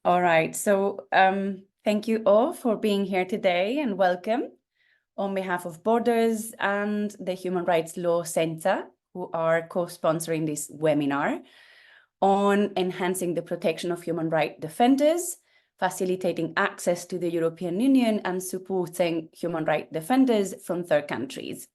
All right, so thank you all for being here today and welcome on behalf of Borders and the Human Rights Law Centre, who are co-sponsoring this webinar on enhancing the protection of human rights defenders, facilitating access to the European Union and supporting human rights defenders from third countries.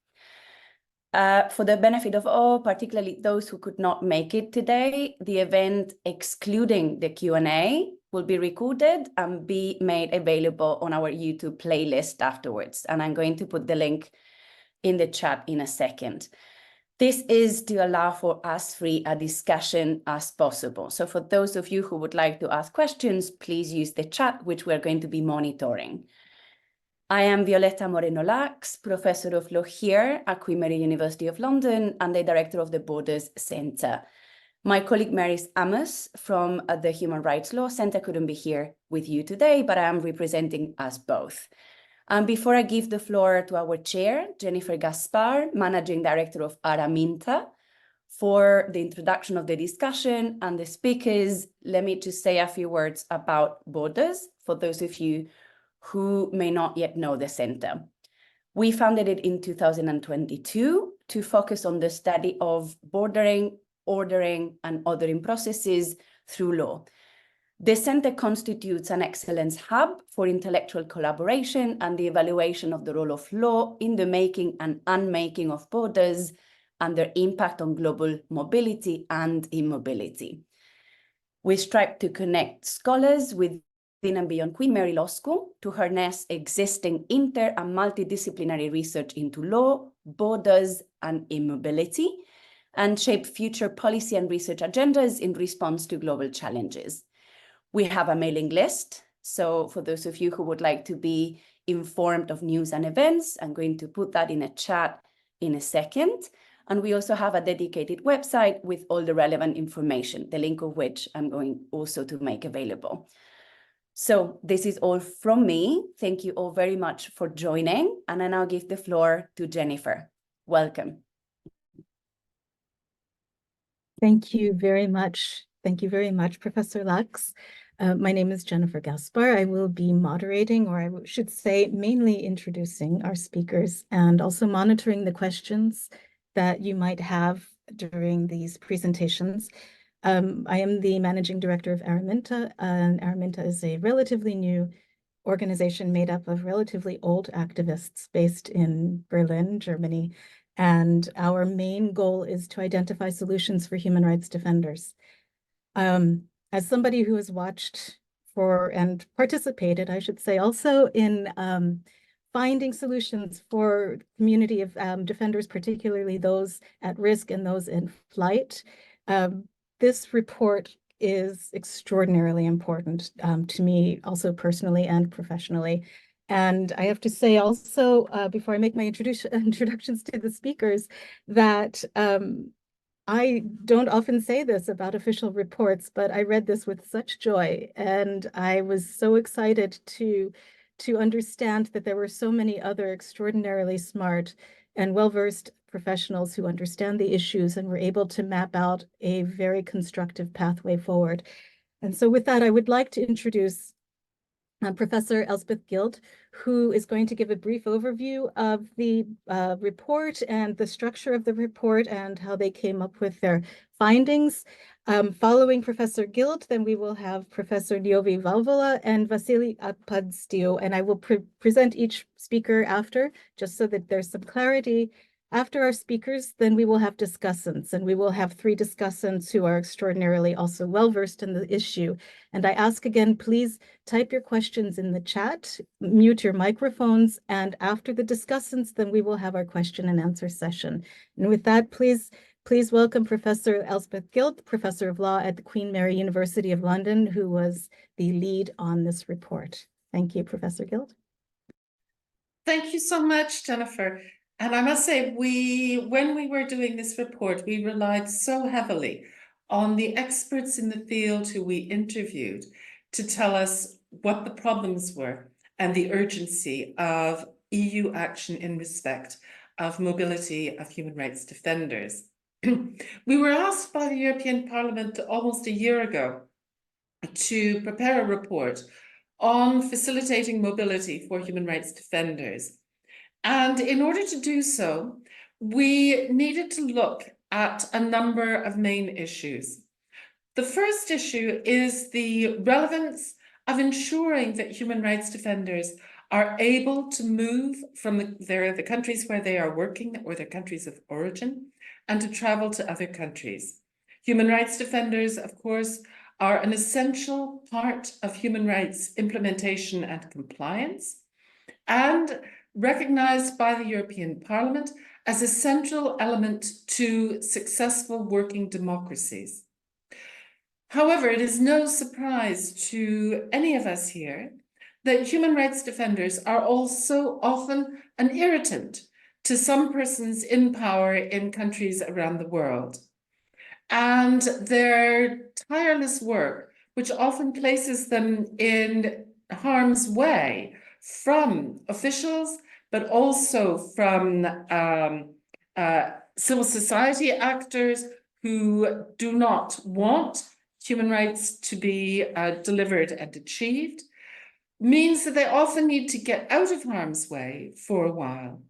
For the benefit of all, particularly those who could not make it today, the event, excluding the Q&A, will be recorded and be made available on our YouTube playlist afterwards. And I'm going to put the link in the chat in a second. This is to allow for as free a discussion as possible. So for those of you who would like to ask questions, please use the chat, which we're going to be monitoring. I am Violeta Moreno-Lax, Professor of Law here at Queen Mary University of London and the Director of the Borders Centre. My colleague Maris Amos from the Human Rights Law Centre couldn't be here with you today, but I am representing us both. And before I give the floor to our chair, Jennifer Gaspar, Managing Director of Araminta, for the introduction of the discussion and the speakers, let me just say a few words about Borders for those of you who may not yet know the centre. We founded it in 2022 to focus on the study of bordering, ordering, and othering processes through law. The centre constitutes an excellence hub for intellectual collaboration and the evaluation of the role of law in the making and unmaking of borders and their impact on global mobility and immobility. We strive to connect scholars within and beyond Queen Mary Law School to harness existing inter- and multidisciplinary research into law, borders, and immobility, and shape future policy and research agendas in response to global challenges. We have a mailing list, so for those of you who would like to be informed of news and events, I'm going to put that in a chat in a second. And we also have a dedicated website with all the relevant information, the link of which I'm going also to make available. So this is all from me. Thank you all very much for joining. And I now give the floor to Jennifer. Welcome. Thank you very much. Thank you very much, Professor Lax. My name is Jennifer Gaspar. I will be moderating, or I should say mainly introducing our speakers and also monitoring the questions that you might have during these presentations. I am the Managing Director of Araminta, and Araminta is a relatively new organization made up of relatively old activists based in Berlin, Germany. And our main goal is to identify solutions for human rights defenders. As somebody who has watched for and participated, I should say, also in finding solutions for community of defenders, particularly those at risk and those in flight, this report is extraordinarily important to me, also personally and professionally. And I have to say also, before I make my introductions to the speakers, that I don't often say this about official reports, but I read this with such joy. And I was so excited to understand that there were so many other extraordinarily smart and well-versed professionals who understand the issues and were able to map out a very constructive pathway forward. And so with that, I would like to introduce Professor Elspeth Guild, who is going to give a brief overview of the report and the structure of the report and how they came up with their findings. Following Professor Guild, then we will have Professor Liovi Valvola and Vasily Apadstiu, and I will present each speaker after, just so that there's some clarity. After our speakers, then we will have discussants, and we will have 3 discussants who are extraordinarily also well-versed in the issue. And I ask again, please type your questions in the chat, mute your microphones, and after the discussants, then we will have our question and answer session. And with that, please welcome Professor Elspeth Guild, Professor of Law at the Queen Mary University of London, who was the lead on this report. Thank you, Professor Guild. Thank you so much, Jennifer. And I must say, when we were doing this report, we relied so heavily on the experts in the field who we interviewed to tell us what the problems were and the urgency of EU action in respect of mobility of human rights defenders. We were asked by the European Parliament almost a year ago to prepare a report on facilitating mobility for human rights defenders. And in order to do so, we needed to look at a number of main issues. The first issue is the relevance of ensuring that human rights defenders are able to move from the countries where they are working or their countries of origin and to travel to other countries. Human rights defenders, of course, are an essential part of human rights implementation and compliance, and recognized by the European Parliament as a central element to successful working democracies. However, it is no surprise to any of us here that human rights defenders are also often an irritant to some persons in power in countries around the world. And their tireless work, which often places them in harm's way from officials, but also from civil society actors who do not want human rights to be delivered and achieved, means that they often need to get out of harm's way for a while.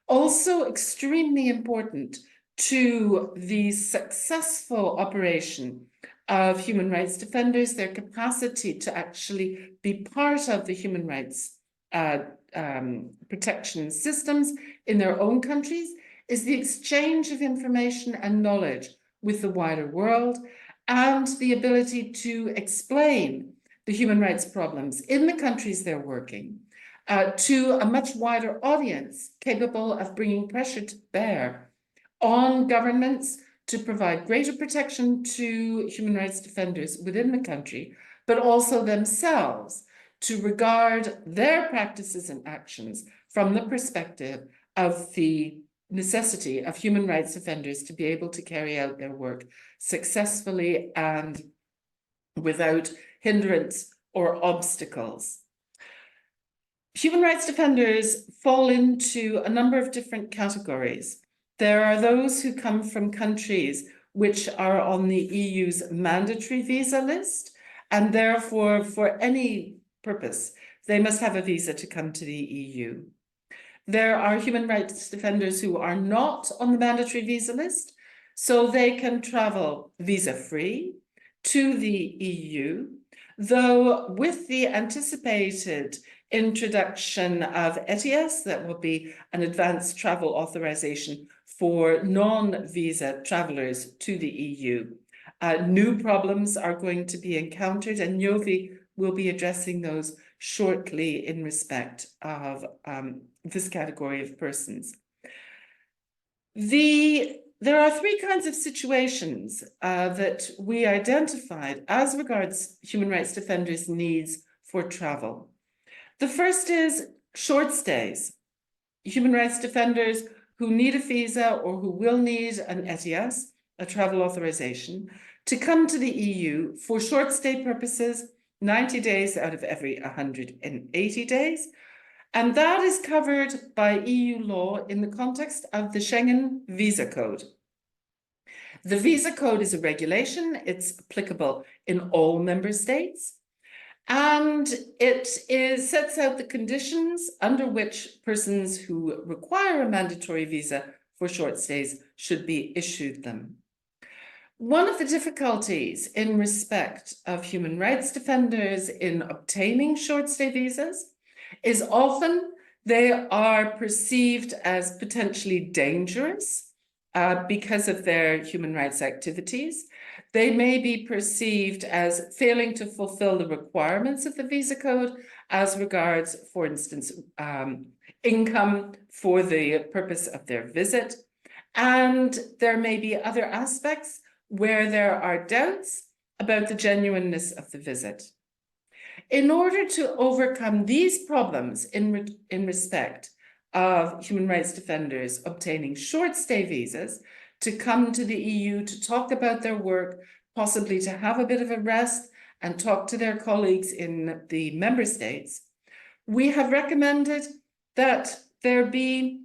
Also extremely important to the successful operation of human rights defenders, their capacity to actually be part of the human rights protection systems in their own countries, is the exchange of information and knowledge with the wider world, and the ability to explain the human rights problems in the countries they're working to a much wider audience capable of bringing pressure to bear on governments to provide greater protection to human rights defenders within the country, but also themselves to regard their practices and actions from the perspective of the necessity of human rights defenders to be able to carry out their work successfully and without hindrance or obstacles. Human rights defenders fall into a number of different categories. There are those who come from countries which are on the EU's mandatory visa list, and therefore, for any purpose, they must have a visa to come to the EU. There are human rights defenders who are not on the mandatory visa list, so they can travel visa-free to the EU, though with the anticipated introduction of ETIAS, that will be an advanced travel authorization for non-visa travelers to the EU. New problems are going to be encountered, and Yovi will be addressing those shortly in respect of this category of persons. There are three kinds of situations that we identified as regards human rights defenders' needs for travel. The first is short stays. Human rights defenders who need a visa or who will need an ETIAS, a travel authorization, to come to the EU for short stay purposes, 90 days out of every 180 days. And that is covered by EU law in the context of the Schengen Visa Code. The Visa Code is a regulation. It's applicable in all member states. And it sets out the conditions under which persons who require a mandatory visa for short stays should be issued them. One of the difficulties in respect of human rights defenders in obtaining short stay visas is often they are perceived as potentially dangerous because of their human rights activities. They may be perceived as failing to fulfill the requirements of the Visa Code as regards, for instance, income for the purpose of their visit. And there may be other aspects where there are doubts about the genuineness of the visit. In order to overcome these problems in respect of human rights defenders obtaining short stay visas to come to the EU to talk about their work, possibly to have a bit of a rest and talk to their colleagues in the member states, we have recommended that there be,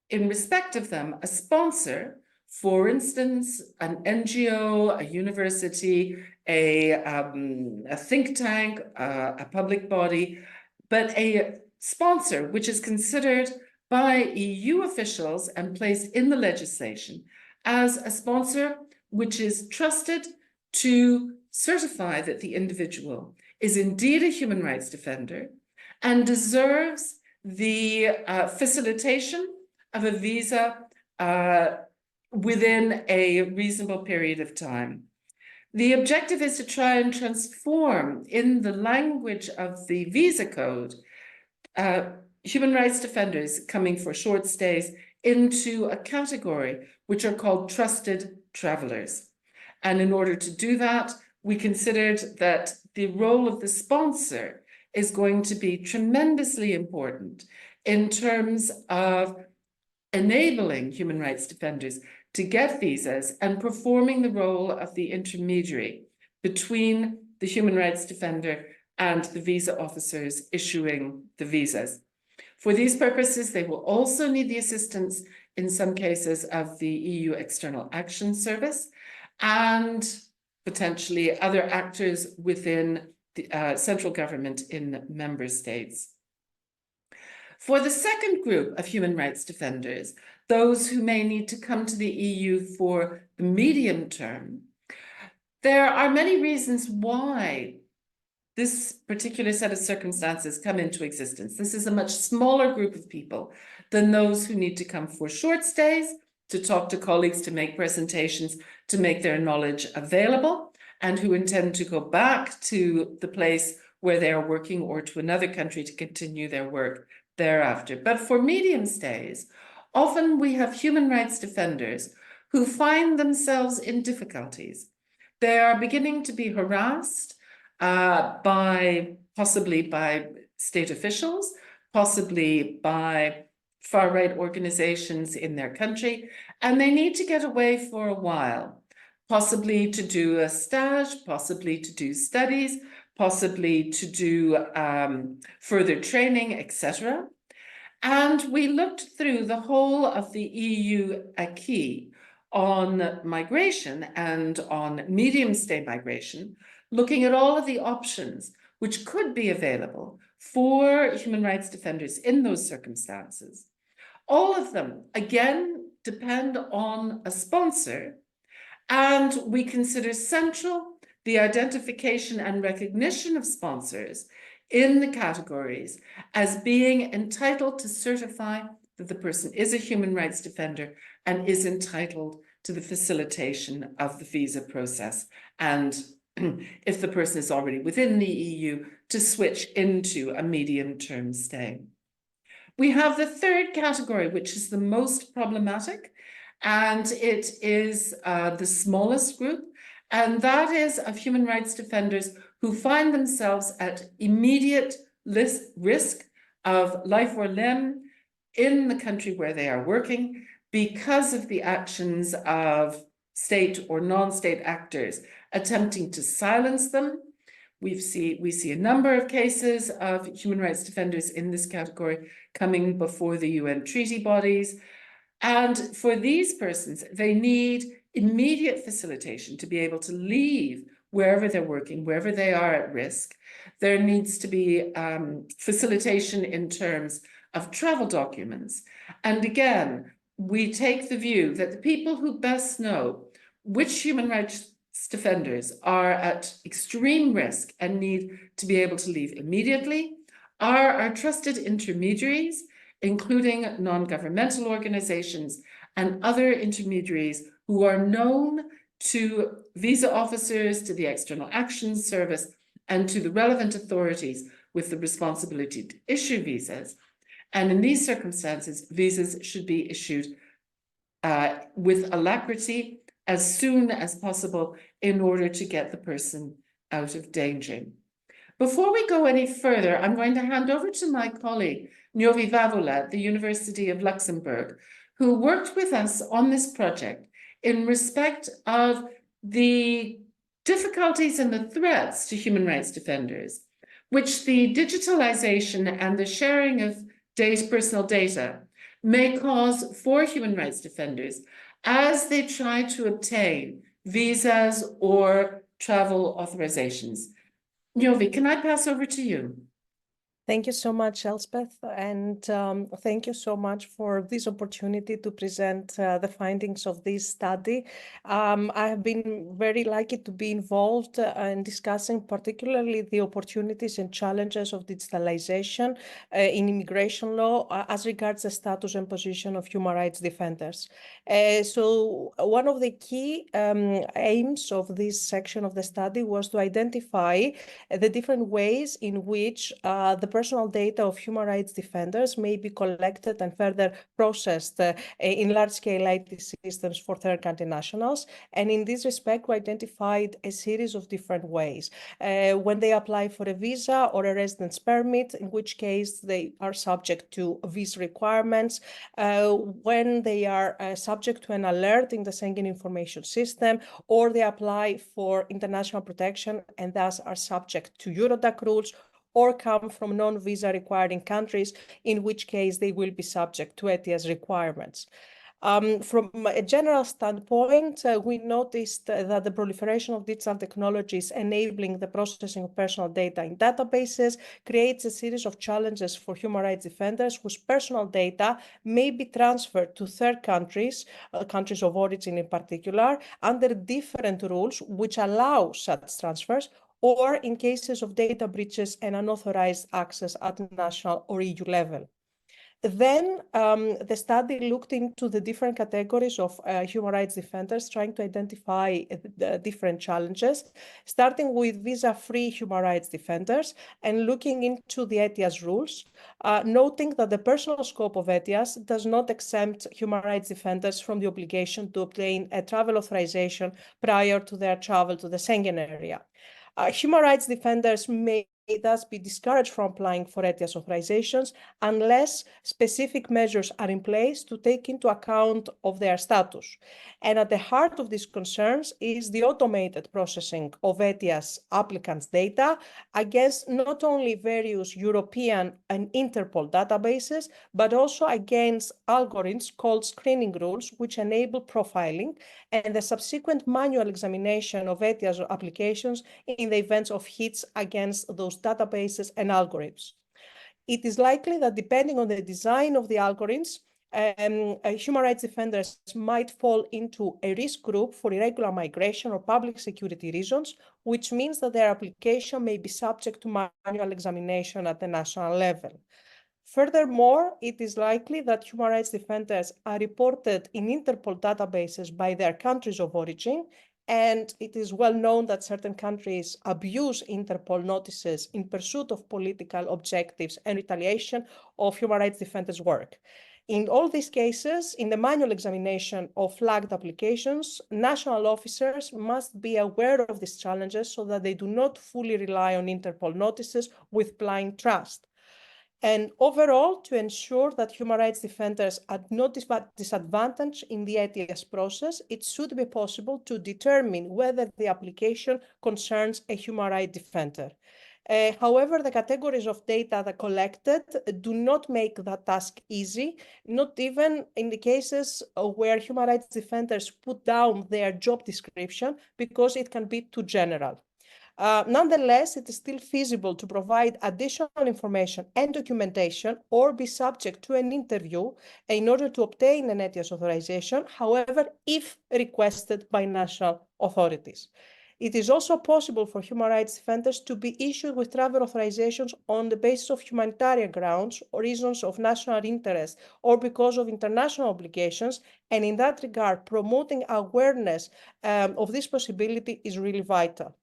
in respect of them, a sponsor For instance, an NGO, a university, a think tank, a public body, but a sponsor, which is considered by EU officials and placed in the legislation as a sponsor which is trusted to certify that the individual is indeed a human rights defender and deserves the facilitation of a visa within a reasonable period of time. The objective is to try and transform, in the language of the visa code, human rights defenders coming for short stays into a category which are called trusted travelers. And in order to do that, we considered that the role of the sponsor is going to be tremendously important in terms of enabling human rights defenders to get visas and performing the role of the intermediary between the human rights defender and the visa officers issuing the visas. For these purposes, they will also need the assistance, in some cases, of the EU External Action Service and potentially other actors within the central government in member states. For the second group of human rights defenders, those who may need to come to the EU for the medium term, there are many reasons why this particular set of circumstances come into existence. This is a much smaller group of people than those who need to come for short stays, to talk to colleagues, to make presentations, to make their knowledge available, and who intend to go back to the place where they are working or to another country to continue their work thereafter. But for medium stays, often we have human rights defenders who find themselves in difficulties. They are beginning to be harassed possibly by state officials, possibly by far-right organizations in their country, and they need to get away for a while, possibly to do a stage, possibly to do studies, possibly to do further training, etc. And we looked through the whole of the EU acquis on migration and on medium stay migration, looking at all of the options which could be available for human rights defenders in those circumstances. All of them, again, depend on a sponsor, and we consider central the identification and recognition of sponsors in the categories as being entitled to certify that the person is a human rights defender and is entitled to the facilitation of the visa process, and if the person is already within the EU, to switch into a medium-term stay. We have the third category, which is the most problematic, and it is the smallest group, and that is of human rights defenders who find themselves at immediate risk of life or limb in the country where they are working because of the actions of state or non-state actors attempting to silence them. We see a number of cases of human rights defenders in this category coming before the UN treaty bodies. And for these persons, they need immediate facilitation to be able to leave wherever they're working, wherever they are at risk. There needs to be facilitation in terms of travel documents. And again, we take the view that the people who best know which human rights defenders are at extreme risk and need to be able to leave immediately are our trusted intermediaries, including non-governmental organizations and other intermediaries who are known to visa officers, to the External Action Service, and to the relevant authorities with the responsibility to issue visas. And in these circumstances, visas should be issued with alacrity as soon as possible in order to get the person out of danger. Before we go any further, I'm going to hand over to my colleague, Njovi Vavola at the University of Luxembourg, who worked with us on this project in respect of the difficulties and the threats to human rights defenders, which the digitalisation and the sharing of personal data may cause for human rights defenders as they try to obtain visas or travel authorizations. Njovi, can I pass over to you? Thank you so much, Elspeth, and thank you so much for this opportunity to present the findings of this study. I have been very lucky to be involved in discussing particularly the opportunities and challenges of digitalization in immigration law as regards the status and position of human rights defenders. So one of the key aims of this section of the study was to identify the different ways in which the personal data of human rights defenders may be collected and further processed in large-scale IT systems for third country nationals. And in this respect, we identified a series of different ways. When they apply for a visa or a residence permit, in which case they are subject to visa requirements, when they are subject to an alert in the Schengen information system, or they apply for international protection and thus are subject to Eurodac rules, or come from non-visa requiring countries, in which case they will be subject to ETIAS requirements. From a general standpoint, we noticed that the proliferation of digital technologies enabling the processing of personal data in databases creates a series of challenges for human rights defenders whose personal data may be transferred to third countries, countries of origin in particular, under different rules which allow such transfers, or in cases of data breaches and unauthorized access at national or EU level. Then the study looked into the different categories of human rights defenders, trying to identify the different challenges, starting with visa-free human rights defenders and looking into the ETIAS rules, noting that the personal scope of ETIAS does not exempt human rights defenders from the obligation to obtain a travel authorization prior to their travel to the Schengen area. Human rights defenders may thus be discouraged from applying for ETIAS authorizations unless specific measures are in place to take into account of their status. And at the heart of these concerns is the automated processing of ETIAS applicants' data against not only various European and Interpol databases, but also against algorithms called screening rules, which enable profiling and the subsequent manual examination of ETIAS applications in the event of hits against those databases and algorithms. It is likely that depending on the design of the algorithms, human rights defenders might fall into a risk group for irregular migration or public security reasons, which means that their application may be subject to manual examination at the national level. Furthermore, it is likely that human rights defenders are reported in Interpol databases by their countries of origin, and it is well known that certain countries abuse Interpol notices in pursuit of political objectives and retaliation of human rights defenders' work. In all these cases, in the manual examination of flagged applications, national officers must be aware of these challenges so that they do not fully rely on Interpol notices with blind trust. And overall, to ensure that human rights defenders are not disadvantaged in the ETIAS process, it should be possible to determine whether the application concerns a human rights defender. However, the categories of data that collected do not make that task easy, not even in the cases where human rights defenders put down their job description, because it can be too general. Nonetheless, it is still feasible to provide additional information and documentation or be subject to an interview in order to obtain an ETIAS authorization, however, if requested by national authorities. It is also possible for human rights defenders to be issued with travel authorizations on the basis of humanitarian grounds or reasons of national interest or because of international obligations, and in that regard, promoting awareness of this possibility is really vital.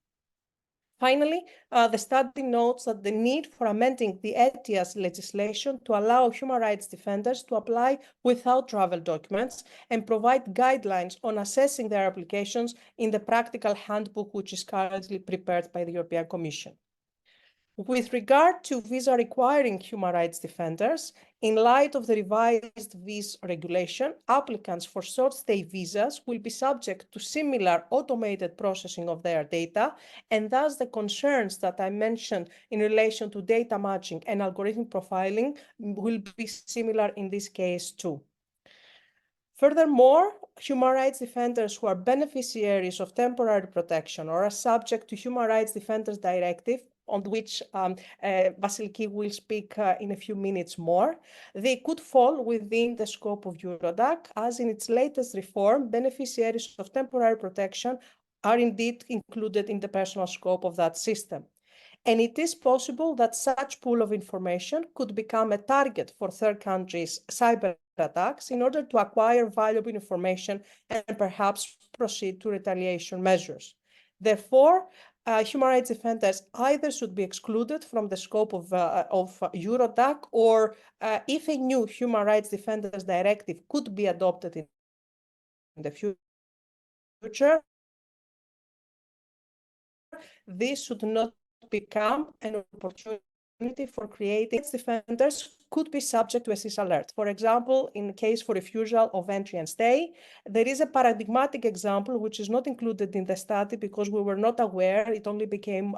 Finally, the study notes that the need for amending the ETIAS legislation to allow human rights defenders to apply without travel documents and provide guidelines on assessing their applications in the practical handbook, which is currently prepared by the European Commission. With regard to visa requiring human rights defenders, in light of the revised visa regulation, applicants for short-stay visas will be subject to similar automated processing of their data, and thus the concerns that I mentioned in relation to data matching and algorithmic profiling will be similar in this case too. Furthermore, human rights defenders who are beneficiaries of temporary protection or are subject to Human Rights Defenders Directive, on which Vasiliki will speak in a few minutes more, they could fall within the scope of Eurodac, as in its latest reform, beneficiaries of temporary protection are indeed included in the personal scope of that system. And it is possible that such pool of information could become a target for third countries' cyber attacks in order to acquire valuable information and perhaps proceed to retaliation measures. Therefore, human rights defenders either should be excluded from the scope of Eurodac, or if a new human rights defenders directive could be adopted in the future, this should not become an opportunity for creating defenders could be subject to a CIS alert. For example, in case for refusal of entry and stay, there is a paradigmatic example which is not included in the study because we were not aware, it only became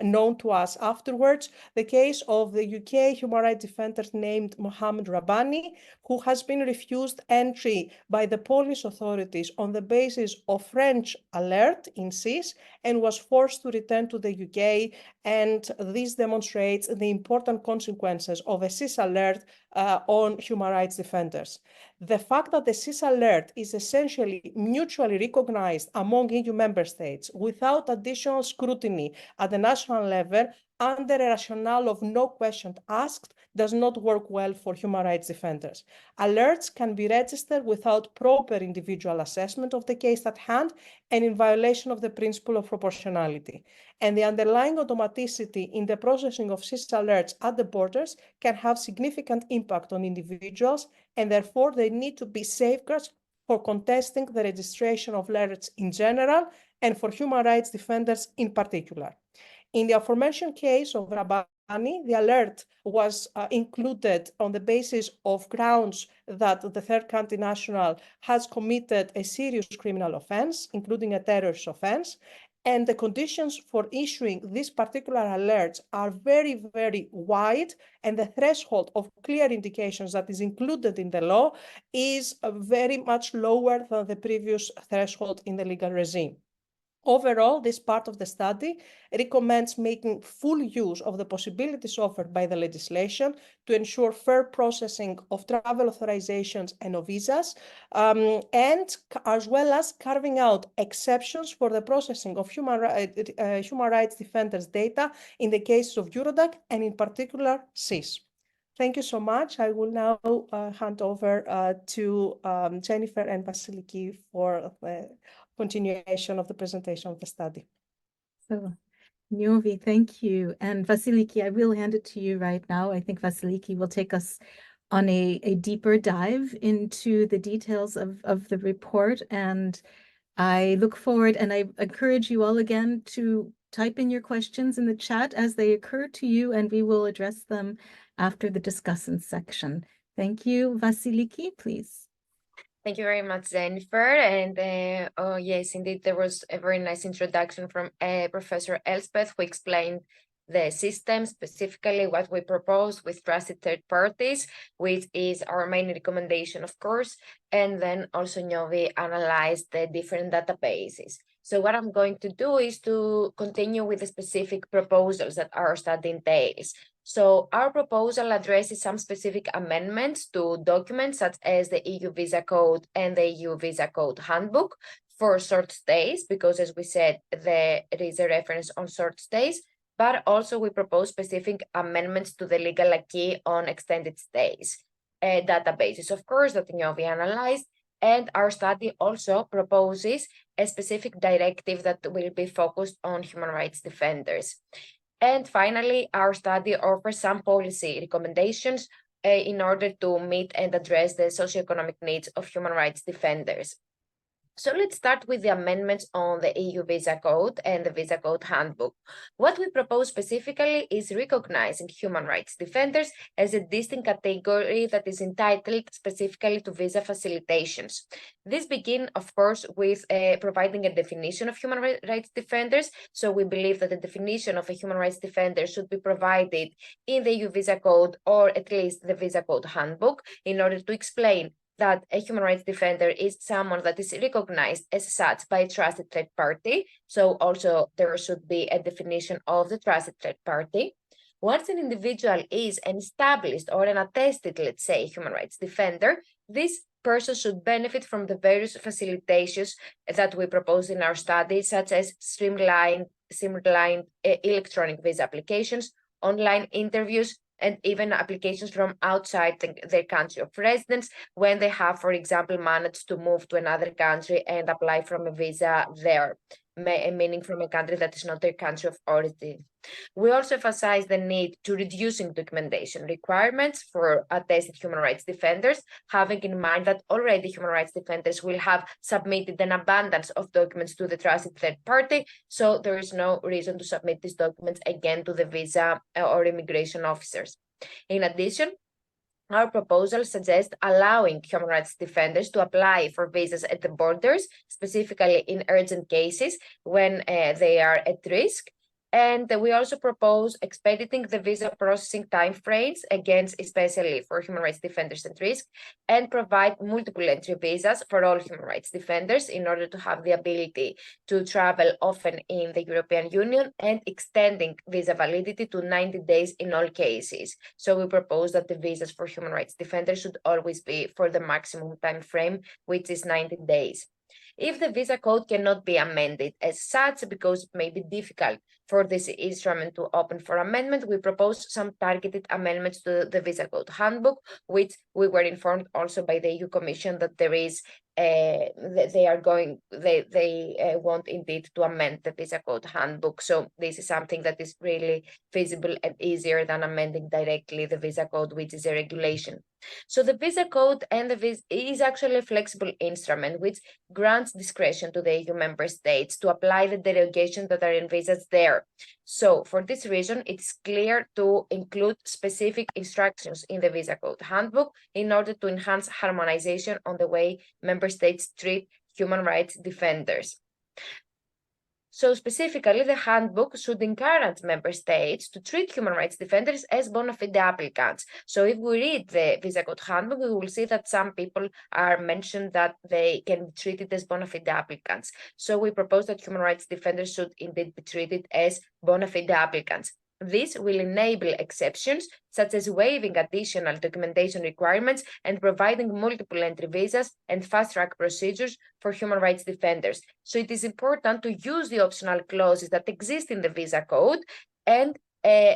known to us afterwards, the case of the UK human rights defender named Mohammed Rabbani, who has been refused entry by the Polish authorities on the basis of French alert in CIS and was forced to return to the UK, and this demonstrates the important consequences of a CIS alert on human rights defenders. The fact that the CIS alert is essentially mutually recognized among EU member states without additional scrutiny at the national level under a rationale of no question asked does not work well for human rights defenders. Alerts can be registered without proper individual assessment of the case at hand and in violation of the principle of proportionality. And the underlying automaticity in the processing of CIS alerts at the borders can have significant impact on individuals, and therefore they need to be safeguards for contesting the registration of alerts in general and for human rights defenders in particular. In the aforementioned case of Rabbani, the alert was included on the basis of grounds that the third country national has committed a serious criminal offense, including a terrorist offense, and the conditions for issuing these particular alerts are very, very wide, and the threshold of clear indications that is included in the law is very much lower than the previous threshold in the legal regime. Overall, this part of the study recommends making full use of the possibilities offered by the legislation to ensure fair processing of travel authorizations and of visas, and as well as carving out exceptions for the processing of human rights defenders' data in the case of Eurodac and in particular CIS. Thank you so much. I will now hand over to Jennifer and Vasiliki for the continuation of the presentation of the study. So, Niovi, thank you. And Vasiliki, I will hand it to you right now. I think Vasiliki will take us on a deeper dive into the details of the report. And I look forward, and I encourage you all again to type in your questions in the chat as they occur to you, and we will address them after the discussant section. Thank you. Vasiliki, please. Thank you very much, Jennifer. And oh yes, indeed, there was a very nice introduction from Professor Elspeth, who explained the system, specifically what we propose with trusted third parties, which is our main recommendation, of course. And then also Niovi analyzed the different databases. So what I'm going to do is to continue with the specific proposals that our study entails. So our proposal addresses some specific amendments to documents such as the EU Visa Code and the EU Visa Code Handbook for short stays, because as we said, there is a reference on short stays, but also we propose specific amendments to the legal acquis on extended stays databases, of course, that Niovi analyzed. And our study also proposes a specific directive that will be focused on human rights defenders. And finally, our study offers some policy recommendations in order to meet and address the socio-economic needs of human rights defenders. So let's start with the amendments on the EU Visa Code and the Visa Code Handbook. What we propose specifically is recognizing human rights defenders as a distinct category that is entitled specifically to visa facilitations. This begins, of course, with providing a definition of human rights defenders. So we believe that the definition of a human rights defender should be provided in the EU Visa Code, or at least the Visa Code Handbook, in order to explain that a human rights defender is someone that is recognized as such by a trusted third party. So also there should be a definition of the trusted third party. Once an individual is an established or an attested, let's say, human rights defender, this person should benefit from the various facilitations that we propose in our study, such as streamlined electronic visa applications, online interviews, and even applications from outside their country of residence when they have, for example, managed to move to another country and apply from a visa there, meaning from a country that is not their country of origin. We also emphasize the need to reducing documentation requirements for attested human rights defenders, having in mind that already human rights defenders will have submitted an abundance of documents to the trusted third party, so there is no reason to submit these documents again to the visa or immigration officers. In addition, our proposal suggests allowing human rights defenders to apply for visas at the borders, specifically in urgent cases when they are at risk. And we also propose expediting the visa processing timeframes, again, especially for human rights defenders at risk, and provide multiple entry visas for all human rights defenders in order to have the ability to travel often in the European Union, and extending visa validity to 90 days in all cases. So we propose that the visas for human rights defenders should always be for the maximum time frame, which is 90 days. If the visa code cannot be amended as such, because it may be difficult for this instrument to open for amendment, we propose some targeted amendments to the visa code handbook, which we were informed also by the EU Commission that there is they want indeed to amend the visa code handbook. So this is something that is really feasible and easier than amending directly the visa code, which is a regulation. So the visa code and the visa is actually a flexible instrument which grants discretion to the EU member states to apply the derogations that are envisaged there. So for this reason, it's clear to include specific instructions in the visa code handbook in order to enhance harmonization on the way member states treat human rights defenders. So specifically, the handbook should encourage member states to treat human rights defenders as bona fide applicants. So if we read the visa code handbook, we will see that some people are mentioned that they can be treated as bona fide applicants. So we propose that human rights defenders should indeed be treated as bona fide applicants. This will enable exceptions, such as waiving additional documentation requirements and providing multiple entry visas and fast-track procedures for human rights defenders. So it is important to use the optional clauses that exist in the visa code and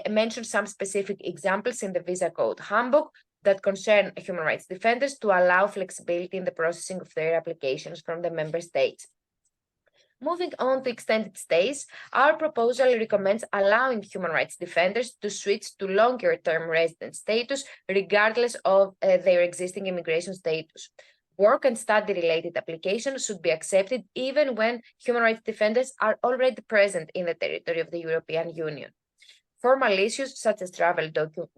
mention some specific examples in the visa code handbook that concern human rights defenders to allow flexibility in the processing of their applications from the member states. Moving on to extended stays, our proposal recommends allowing human rights defenders to switch to longer-term resident status regardless of their existing immigration status. Work and study-related applications should be accepted even when human rights defenders are already present in the territory of the European Union. Formal issues such as travel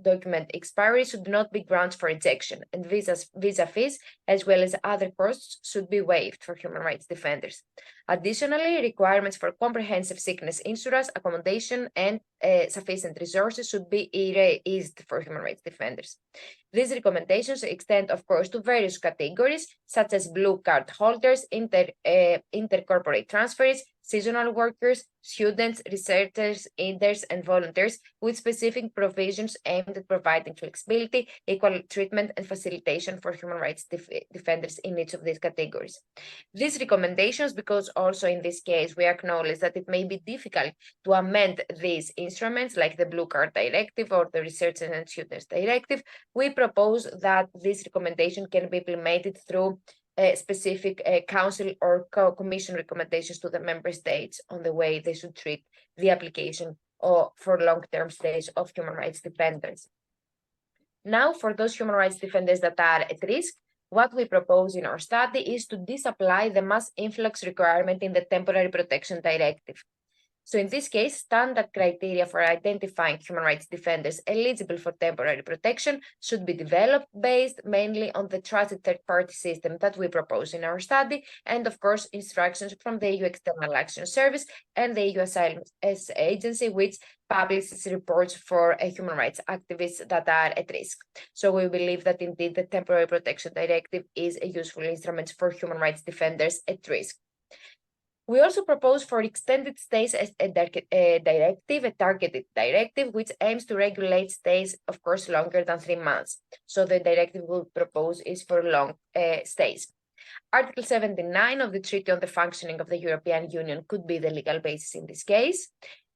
document expiry should not be grounds for rejection, and visa fees, as well as other costs, should be waived for human rights defenders. Additionally, requirements for comprehensive sickness insurance, accommodation, and sufficient resources should be eased for human rights defenders. These recommendations extend, of course, to various categories, such as blue card holders, intercorporate transfers, seasonal workers, students, researchers, interns, and volunteers, with specific provisions aimed at providing flexibility, equal treatment, and facilitation for human rights defenders in each of these categories. These recommendations, because also in this case we acknowledge that it may be difficult to amend these instruments like the Blue Card Directive or the Researchers and Students Directive, we propose that this recommendation can be implemented through specific council or commission recommendations to the member states on the way they should treat the application for long-term stays of human rights defenders. Now, for those human rights defenders that are at risk, what we propose in our study is to disapply the mass influx requirement in the Temporary Protection Directive. So in this case, standard criteria for identifying human rights defenders eligible for temporary protection should be developed based mainly on the trusted third-party system that we propose in our study, and of course, instructions from the EU External Action Service and the EU Asylum Agency, which publishes reports for human rights activists that are at risk. So we believe that indeed the Temporary Protection Directive is a useful instrument for human rights defenders at risk. We also propose for extended stays as a targeted directive, which aims to regulate stays, of course, longer than 3 months. So the directive we propose is for long stays. Article 79 of the Treaty on the Functioning of the European Union could be the legal basis in this case.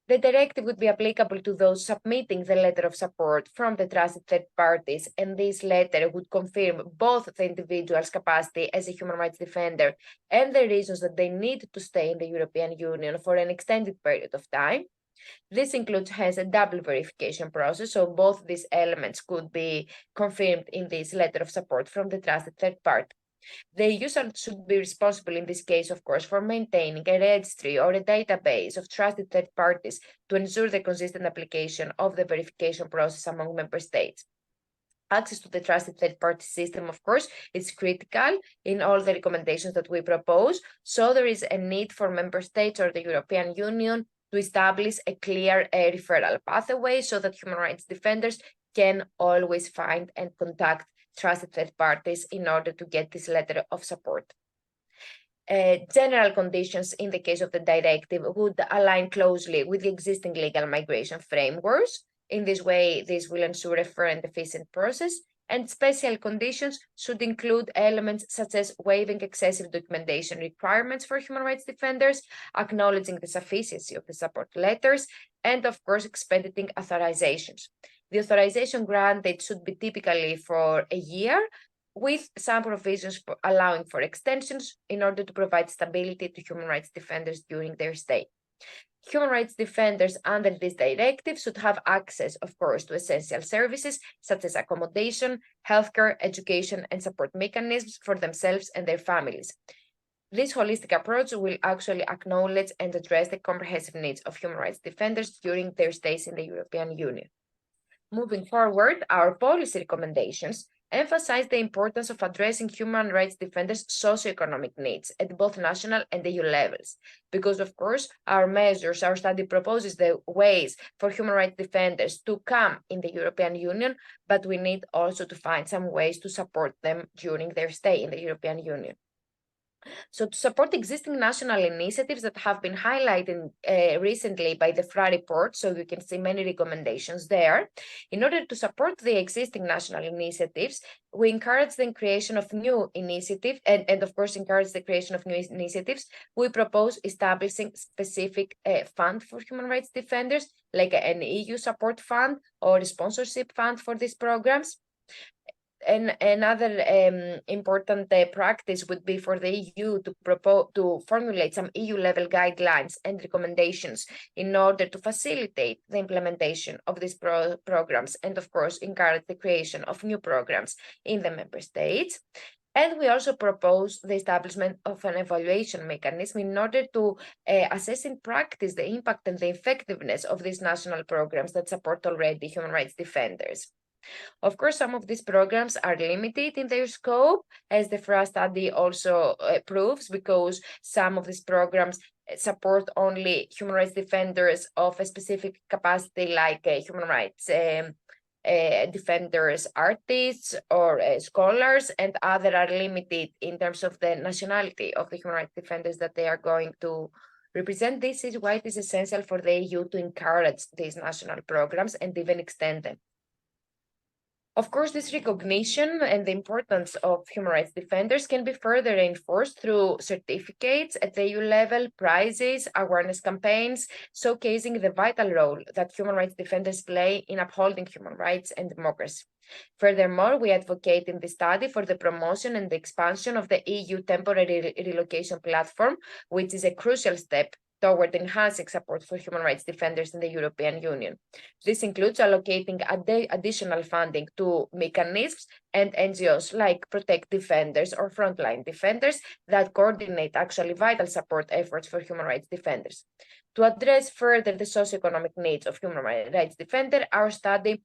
The directive would be applicable to those submitting the letter of support from the trusted third parties, and this letter would confirm both the individual's capacity as a human rights defender and the reasons that they need to stay in the European Union for an extended period of time. This includes hence a double verification process, so both these elements could be confirmed in this letter of support from the trusted third party. The EU should be responsible in this case, of course, for maintaining a registry or a database of trusted third parties to ensure the consistent application of the verification process among member states. Access to the trusted third party system, of course, is critical in all the recommendations that we propose. So there is a need for member states or the European Union to establish a clear referral pathway so that human rights defenders can always find and contact trusted third parties in order to get this letter of support. General conditions in the case of the directive would align closely with the existing legal migration frameworks. In this way, this will ensure a fair and efficient process, and special conditions should include elements such as waiving excessive documentation requirements for human rights defenders, acknowledging the sufficiency of the support letters, and of course, expediting authorizations. The authorization granted should be typically for a year, with some provisions for allowing for extensions in order to provide stability to human rights defenders during their stay. Human rights defenders under this directive should have access, of course, to essential services such as accommodation, healthcare, education, and support mechanisms for themselves and their families. This holistic approach will actually acknowledge and address the comprehensive needs of human rights defenders during their stays in the European Union. Moving forward, our policy recommendations emphasize the importance of addressing human rights defenders' socio-economic needs at both national and EU levels. Because, of course, our study proposes the ways for human rights defenders to come in the European Union, but we need also to find some ways to support them during their stay in the European Union. So to support existing national initiatives that have been highlighted recently by the FRA report, so you can see many recommendations there. In order to support the existing national initiatives, we encourage the creation of new initiatives and of course encourage the creation of new initiatives. We propose establishing specific fund for human rights defenders, like an EU support fund or a sponsorship fund for these programs. And another important practice would be for the EU to formulate some EU-level guidelines and recommendations in order to facilitate the implementation of these programs and, of course, encourage the creation of new programs in the member states. And we also propose the establishment of an evaluation mechanism in order to assess in practice the impact and the effectiveness of these national programs that support already human rights defenders. Of course, some of these programs are limited in their scope, as the FRA study also proves, because some of these programs support only human rights defenders of a specific capacity, like human rights defenders, artists, or scholars, and others are limited in terms of the nationality of the human rights defenders that they are going to represent. This is why it is essential for the EU to encourage these national programs and even extend them. Of course, this recognition and the importance of human rights defenders can be further reinforced through certificates at the EU level, prizes, awareness campaigns, showcasing the vital role that human rights defenders play in upholding human rights and democracy. Furthermore, we advocate in the study for the promotion and the expansion of the EU temporary relocation platform, which is a crucial step toward enhancing support for human rights defenders in the European Union. This includes allocating additional funding to mechanisms and NGOs like Protect Defenders or Frontline Defenders that coordinate actually vital support efforts for human rights defenders. To address further the socio-economic needs of human rights defenders, our study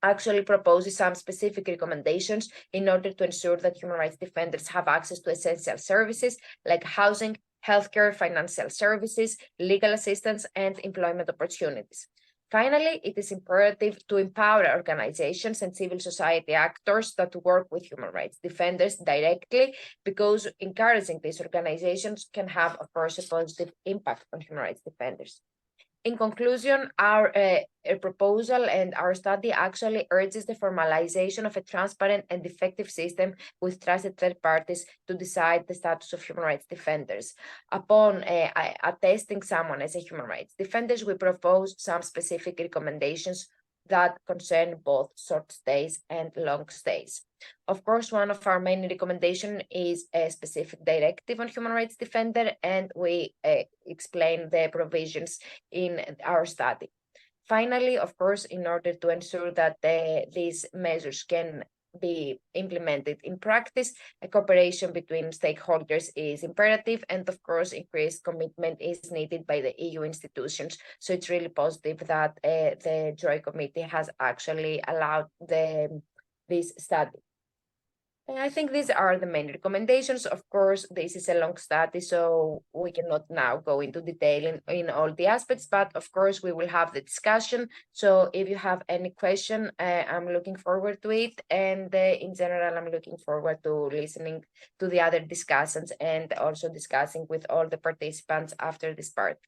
actually proposes some specific recommendations in order to ensure that human rights defenders have access to essential services like housing, healthcare, financial services, legal assistance, and employment opportunities. Finally, it is imperative to empower organizations and civil society actors that work with human rights defenders directly, because encouraging these organizations can have, of course, a positive impact on human rights defenders. In conclusion, our proposal and our study actually urges the formalization of a transparent and effective system with trusted third parties to decide the status of human rights defenders. Upon attesting someone as a human rights defender, we propose some specific recommendations that concern both short stays and long stays. Of course, one of our main recommendations is a specific directive on human rights defender, and we explain the provisions in our study. Finally, of course, in order to ensure that these measures can be implemented in practice, a cooperation between stakeholders is imperative, and of course, increased commitment is needed by the EU institutions. So it's really positive that the Joint Committee has actually allowed this study. And I think these are the main recommendations. Of course, this is a long study, so we cannot now go into detail in all the aspects, but of course, we will have the discussion. So if you have any question, I'm looking forward to it. And in general, I'm looking forward to listening to the other discussions and also discussing with all the participants after this part.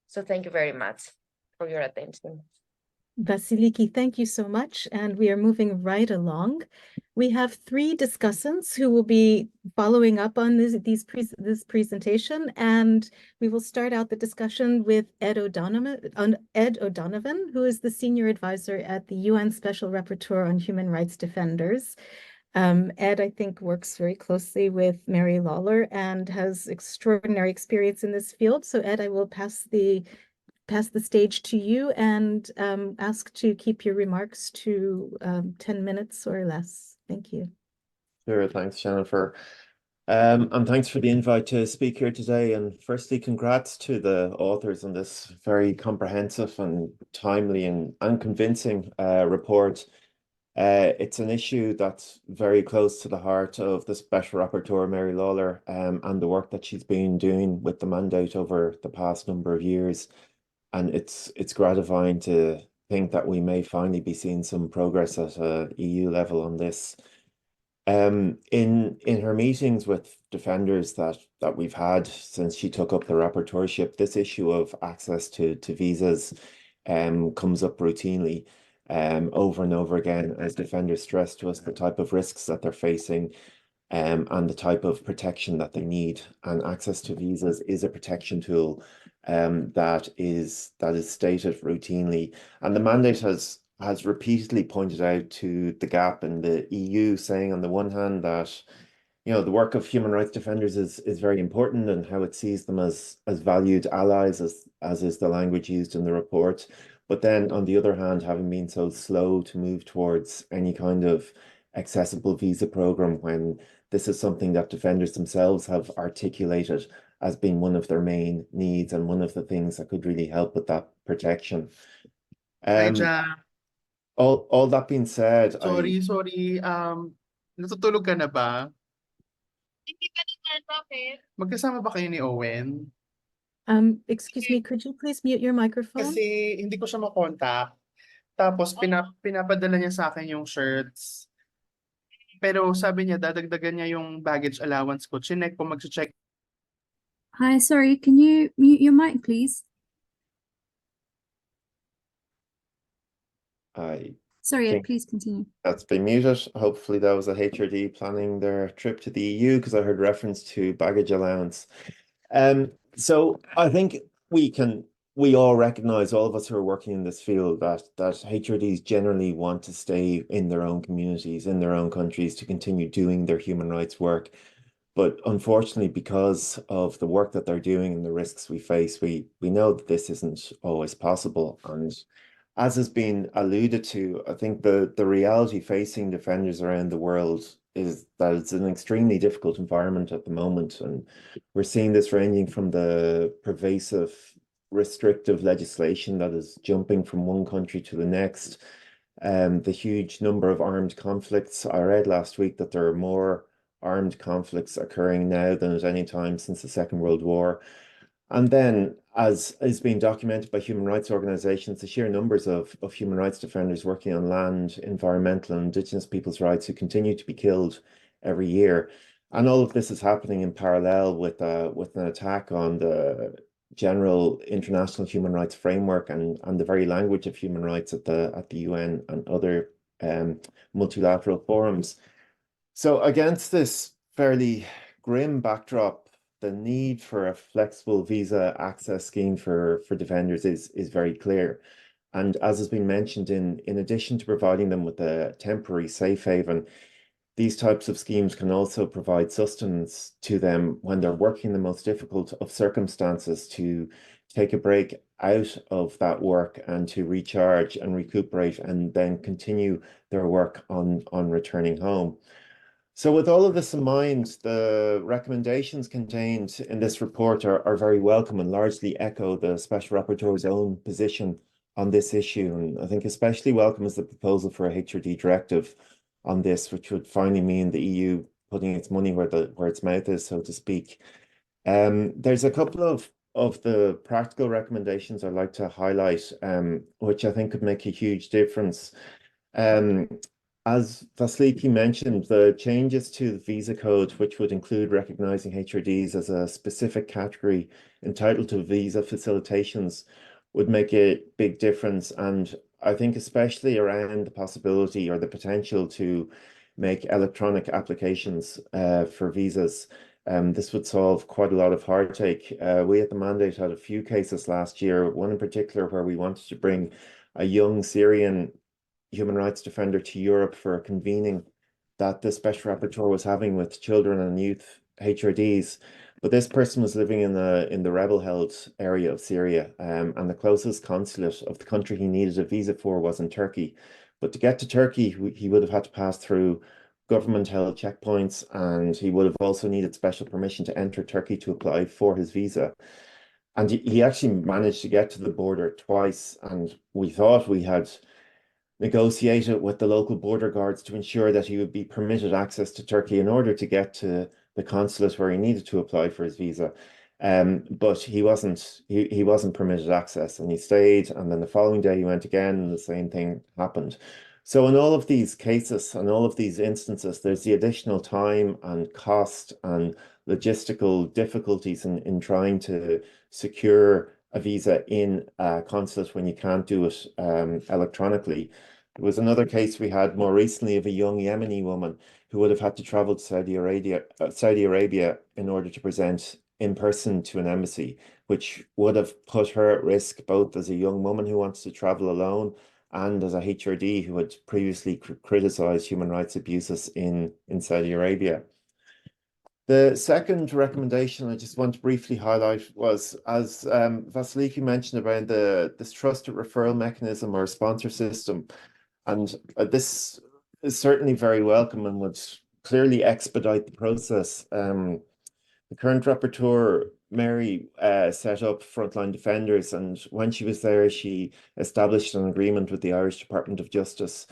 So thank you very much for your attention. Vasiliki, thank you so much. And we are moving right along. We have three discussants who will be following up on this presentation, and we will start out the discussion with Ed O'Donovan, who is the Senior Advisor at the UN Special Rapporteur on Human Rights Defenders. Ed, I think, works very closely with Mary Lawler and has extraordinary experience in this field. So Ed, I will pass the stage to you and ask to keep your remarks to 10 minutes or less. Thank you. Sure, thanks, Jennifer. And thanks for the invite to speak here today. And firstly, congrats to the authors on this very comprehensive and timely and convincing report. It's an issue that's very close to the heart of the Special Rapporteur, Mary Lawler, and the work that she's been doing with the mandate over the past number of years. And it's gratifying to think that we may finally be seeing some progress at a EU level on this. In her meetings with defenders that we've had since she took up the rapporteurship, this issue of access to visas comes up routinely over and over again as defenders stress to us the type of risks that they're facing and the type of protection that they need. And access to visas is a protection tool that is stated routinely. And the mandate has repeatedly pointed out to the gap in the EU, saying on the one hand that the work of human rights defenders is very important and how it sees them as valued allies, as is the language used in the report. But then on the other hand, having been so slow to move towards any kind of accessible visa program, when this is something that defenders themselves have articulated as being one of their main needs and one of the things that could really help with that protection. All that being said, Sorry. Natutulog ka na ba? Hindi pa naman, bakit? Magkasama ba kayo ni Owen? Excuse me, could you please mute your microphone? Kasi hindi ko siya makontak. Tapos pinapadala niya sa akin yung shirts. Pero sabi niya dadagdagan niya yung baggage allowance ko. Chinek ko mag-check. Hi, sorry, can you mute your mic, please? Sorry, Ed, please continue. That's been muted. Hopefully that was a HRD planning their trip to the EU, because I heard reference to baggage allowance. So I think we all recognize, all of us who are working in this field, that HRDs generally want to stay in their own communities, in their own countries, to continue doing their human rights work. But unfortunately, because of the work that they're doing and the risks we face, we know that this isn't always possible. And as has been alluded to, I think the reality facing defenders around the world is that it's an extremely difficult environment at the moment. And we're seeing this ranging from the pervasive restrictive legislation that is jumping from one country to the next, the huge number of armed conflicts. I read last week that there are more armed conflicts occurring now than at any time since the Second World War. And then, as is being documented by human rights organizations, the sheer numbers of human rights defenders working on land, environmental and indigenous people's rights who continue to be killed every year. And all of this is happening in parallel with an attack on the general international human rights framework and the very language of human rights at the UN and other multilateral forums. So against this fairly grim backdrop, the need for a flexible visa access scheme for defenders is very clear. And as has been mentioned, in addition to providing them with a temporary safe haven, these types of schemes can also provide sustenance to them when they're working the most difficult of circumstances to take a break out of that work and to recharge and recuperate and then continue their work on returning home. So with all of this in mind, the recommendations contained in this report are very welcome and largely echo the Special Rapporteur's own position on this issue. And I think especially welcome is the proposal for a HRD directive on this, which would finally mean the EU putting its money where its mouth is, so to speak. There's a couple of the practical recommendations I'd like to highlight, which I think could make a huge difference. As Vasiliki mentioned, the changes to the visa code, which would include recognizing HRDs as a specific category entitled to visa facilitations, would make a big difference. And I think especially around the possibility or the potential to make electronic applications for visas. This would solve quite a lot of heartache. We at the Mandate had a few cases last year, one in particular where we wanted to bring a young Syrian human rights defender to Europe for a convening that the Special Rapporteur was having with children and youth HRDs. But this person was living in the rebel-held area of Syria, and the closest consulate of the country he needed a visa for was in Turkey. But to get to Turkey, he would have had to pass through government-held checkpoints, and he would have also needed special permission to enter Turkey to apply for his visa. And he actually managed to get to the border twice, and we thought we had negotiated with the local border guards to ensure that he would be permitted access to Turkey in order to get to the consulate where he needed to apply for his visa. But he wasn't permitted access, and he stayed, and then the following day he went again and the same thing happened. So in all of these cases and all of these instances, there's the additional time and cost and logistical difficulties in trying to secure a visa in a consulate when you can't do it electronically. There was another case we had more recently of a young Yemeni woman who would have had to travel to Saudi Arabia in order to present in person to an embassy, which would have put her at risk both as a young woman who wants to travel alone and as a HRD who had previously criticized human rights abuses in Saudi Arabia. The second recommendation I just want to briefly highlight was, as Vasiliki mentioned, about this trusted referral mechanism or sponsor system. And this is certainly very welcome and would clearly expedite the process. The current rapporteur, Mary, set up Frontline Defenders, and when she was there, she established an agreement with the Irish Department of Justice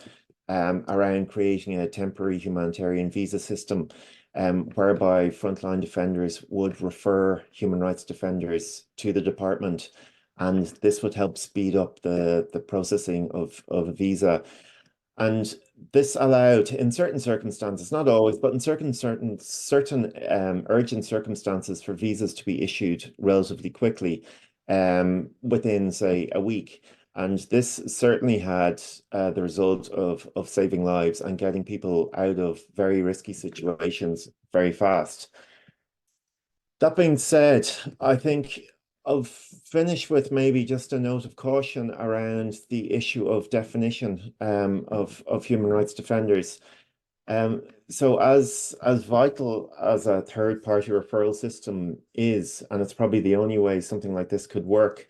around creating a temporary humanitarian visa system, whereby frontline defenders would refer human rights defenders to the department, and this would help speed up the processing of a visa. And this allowed, in certain circumstances, not always, but in certain urgent circumstances, for visas to be issued relatively quickly, within, say, a week. And this certainly had the result of saving lives and getting people out of very risky situations very fast. That being said, I think I'll finish with maybe just a note of caution around the issue of definition of human rights defenders. So as vital as a third-party referral system is, and it's probably the only way something like this could work,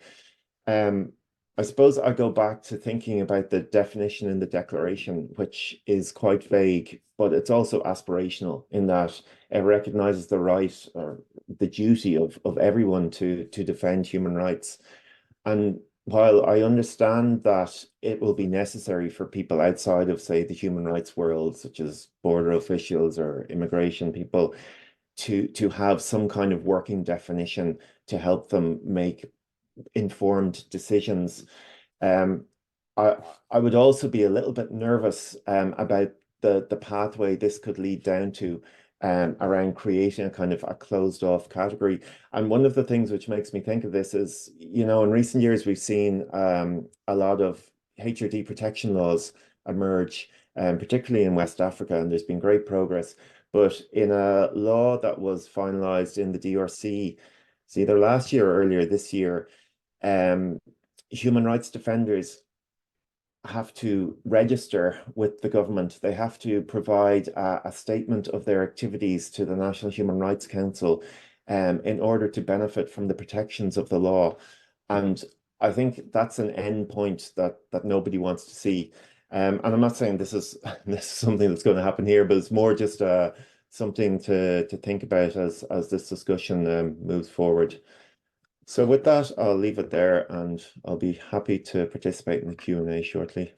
I suppose I go back to thinking about the definition in the declaration, which is quite vague, but it's also aspirational in that it recognizes the right or the duty of everyone to defend human rights. And while I understand that it will be necessary for people outside of, say, the human rights world, such as border officials or immigration people, to have some kind of working definition to help them make informed decisions. I would also be a little bit nervous about the pathway this could lead down to around creating a kind of a closed off category. And one of the things which makes me think of this is, you know, in recent years, we've seen a lot of HRD protection laws emerge, particularly in West Africa, and there's been great progress. But in a law that was finalized in the DRC, it's either last year or earlier this year, human rights defenders have to register with the government. They have to provide a statement of their activities to the National Human Rights Council in order to benefit from the protections of the law. And I think that's an end point that nobody wants to see. And I'm not saying this is something that's going to happen here, but it's more just something to think about as this discussion moves forward. So with that, I'll leave it there, and I'll be happy to participate in the Q&A shortly.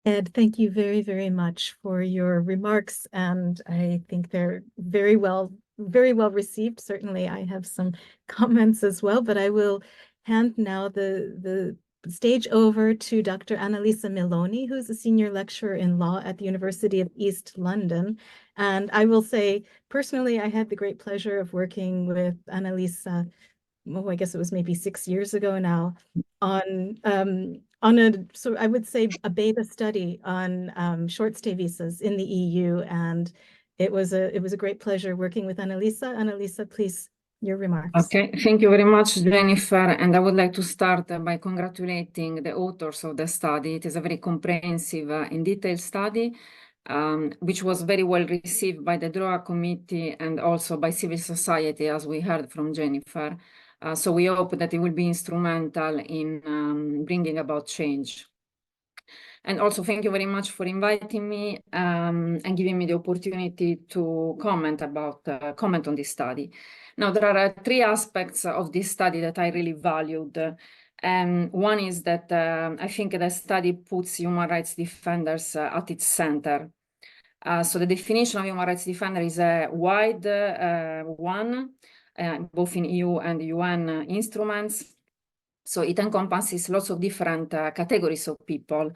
Ed, thank you very, very much for your remarks, and I think they're very well received. Certainly, I have some comments as well, but I will hand now the stage over to Dr. Annalise Meloni, who's a senior lecturer in law at the University of East London. And I will say, personally, I had the great pleasure of working with Annalise, I guess it was maybe 6 years ago now, on a, so I would say, a beta study on short stay visas in the EU. And it was a great pleasure working with Annalise. Annalise, please, your remarks. Okay, thank you very much, Jennifer. And I would like to start by congratulating the authors of the study. It is a very comprehensive and detailed study, which was very well received by the DROA committee and also by civil society, as we heard from Jennifer. So we hope that it will be instrumental in bringing about change. And also, thank you very much for inviting me and giving me the opportunity to comment on this study. Now, there are 3 aspects of this study that I really valued. One is that I think the study puts human rights defenders at its center. So the definition of human rights defender is a wide one, both in EU and UN instruments. So it encompasses lots of different categories of people,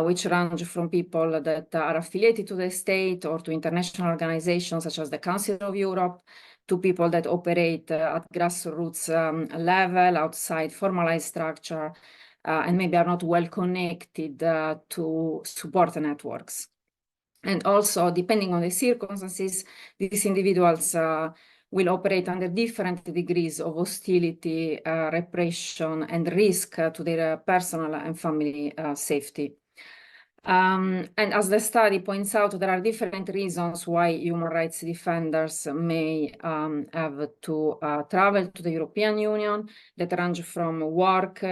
which range from people that are affiliated to the state or to international organizations such as the Council of Europe, to people that operate at grassroots level, outside formalized structure, and maybe are not well connected to support networks. And also, depending on the circumstances, these individuals will operate under different degrees of hostility, repression, and risk to their personal and family safety. And as the study points out, there are different reasons why human rights defenders may have to travel to the European Union, that range from work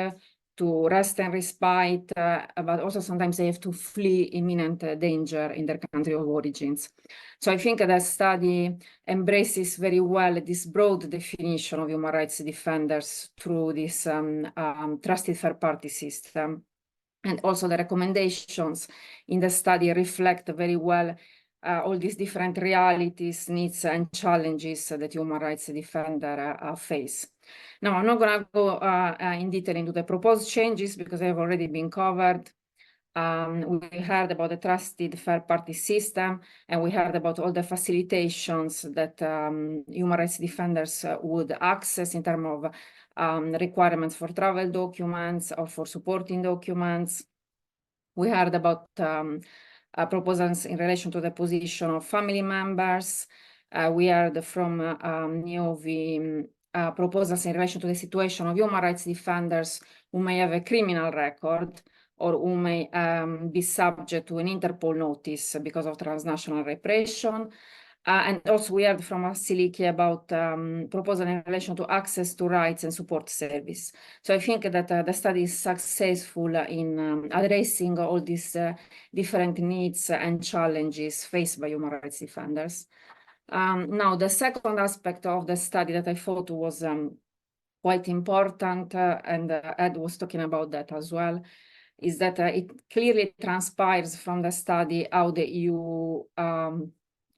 to rest and respite, but also sometimes they have to flee imminent danger in their country of origins. So I think that study embraces very well this broad definition of human rights defenders through this trusted third party system. And also the recommendations in the study reflect very well all these different realities, needs, and challenges that human rights defenders face. Now, I'm not going to go in detail into the proposed changes because they have already been covered. We heard about the trusted third-party system, and we heard about all the facilitations that human rights defenders would access in terms of requirements for travel documents or for supporting documents. We heard about proposals in relation to the position of family members. We heard from NGOs proposals in relation to the situation of human rights defenders who may have a criminal record or who may be subject to an Interpol notice because of transnational repression. And also we heard from Vasiliki about proposal in relation to access to rights and support service. So I think that the study is successful in addressing all these different needs and challenges faced by human rights defenders. Now, the second aspect of the study that I thought was quite important, and Ed was talking about that as well, is that it clearly transpires from the study how the EU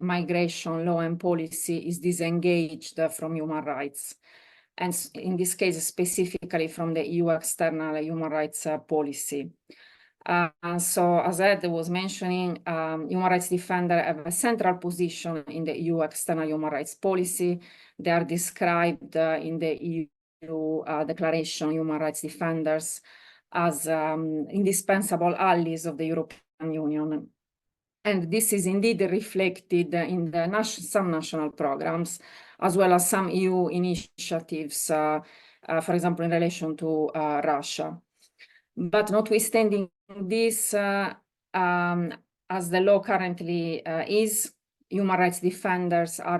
migration law and policy is disengaged from human rights. And in this case, specifically from the EU external human rights policy. So as Ed was mentioning, human rights defenders have a central position in the EU external human rights policy. They are described in the EU Declaration on Human Rights Defenders as indispensable allies of the European Union. And this is indeed reflected in the some national programs, as well as some EU initiatives, for example, in relation to Russia. But notwithstanding this, as the law currently is, human rights defenders are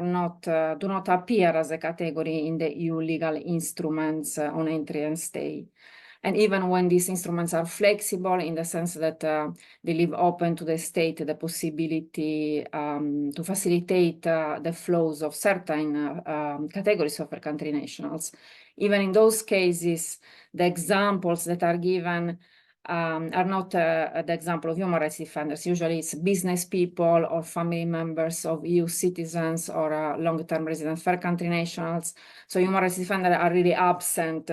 do not appear as a category in the EU legal instruments on entry and stay. And even when these instruments are flexible in the sense that they leave open to the state the possibility to facilitate the flows of certain categories of country nationals, even in those cases, the examples that are given are not the example of human rights defenders. Usually it's business people or family members of EU citizens or long-term resident third country nationals. So human rights defenders are really absent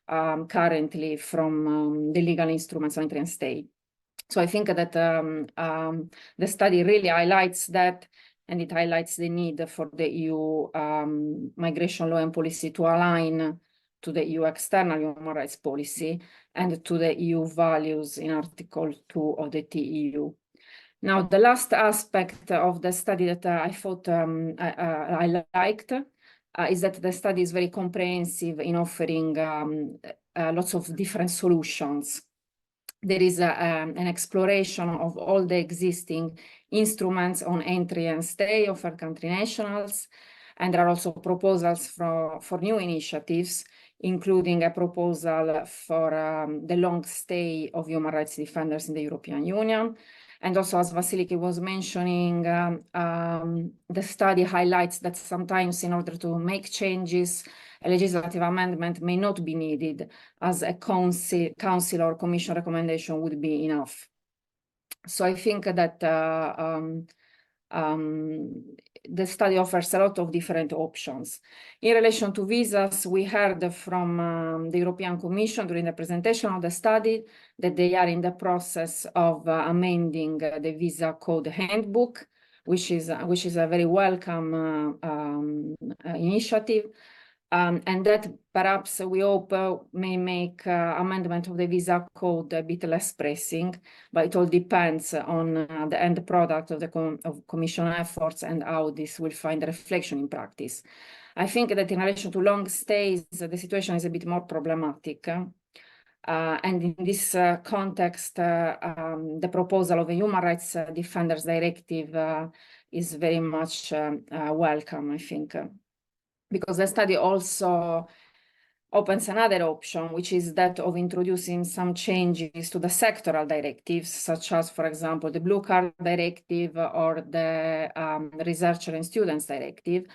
currently from the legal instruments on entry and stay. So I think that the study really highlights that, and it highlights the need for the EU migration law and policy to align to the EU external human rights policy and to the EU values in Article 2 of the TEU. Now, the last aspect of the study that I thought I liked is that the study is very comprehensive in offering lots of different solutions. There is an exploration of all the existing instruments on entry and stay of third country nationals, and there are also proposals for new initiatives, including a proposal for the long stay of human rights defenders in the European Union. And also, as Vasiliki was mentioning, the study highlights that sometimes in order to make changes, a legislative amendment may not be needed, as a council or commission recommendation would be enough. So I think that the study offers a lot of different options. In relation to visas, we heard from the European Commission during the presentation of the study that they are in the process of amending the visa code handbook, which is a very welcome initiative. And that perhaps we hope may make amendment of the visa code a bit less pressing, but it all depends on the end product of the Commission efforts and how this will find reflection in practice. I think that in relation to long stays, the situation is a bit more problematic. And in this context, the proposal of a Human Rights Defenders Directive is very much welcome, I think. Because the study also opens another option, which is that of introducing some changes to the sectoral directives, such as, for example, the Blue Card Directive or the Researcher and Students Directive,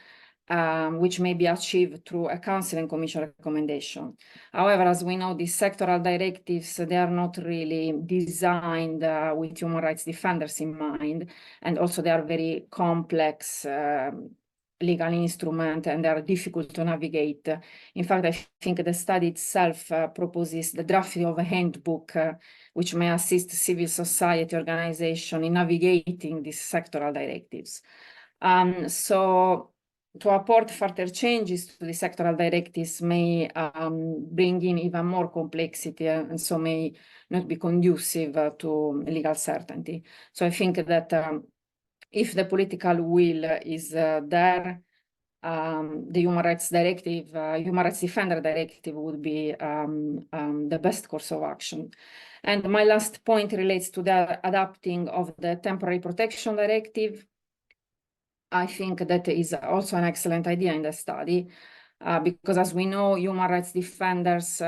which may be achieved through a Council and Commission recommendation. However, as we know, these sectoral directives, they are not really designed with human rights defenders in mind, and also they are very complex legal instrument, and they are difficult to navigate. In fact, I think the study itself proposes the drafting of a handbook which may assist civil society organization in navigating these sectoral directives. So to apport further changes to the sectoral directives may bring in even more complexity, and so may not be conducive to legal certainty. So I think that if the political will is there, the Human Rights Directive, Human Rights Defender Directive would be the best course of action. And my last point relates to the adapting of the Temporary Protection Directive. I think that is also an excellent idea in the study, because as we know, human rights defenders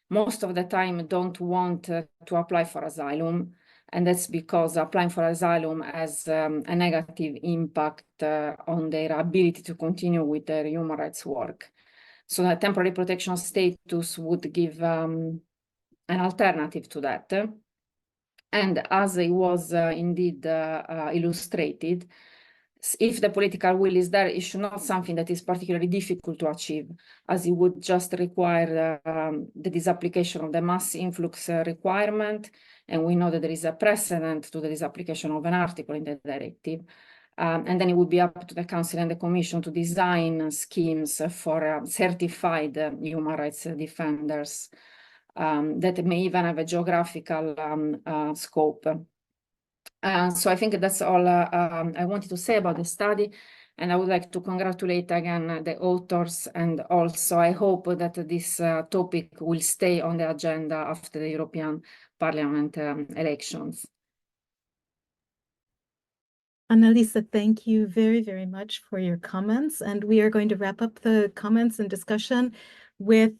most of the time don't want to apply for asylum. And that's because applying for asylum has a negative impact on their ability to continue with their human rights work. So that temporary protection status would give an alternative to that. And as it was indeed illustrated, if the political will is there, it should not something that is particularly difficult to achieve, as it would just require the disapplication of the mass influx requirement. And we know that there is a precedent to the disapplication of an article in the directive. And then it would be up to the Council and the Commission to design schemes for certified human rights defenders that may even have a geographical scope. So I think that's all I wanted to say about the study. And I would like to congratulate again the authors. And also I hope that this topic will stay on the agenda after the European Parliament elections. Annalisa, thank you very, very much for your comments. And we are going to wrap up the comments and discussion with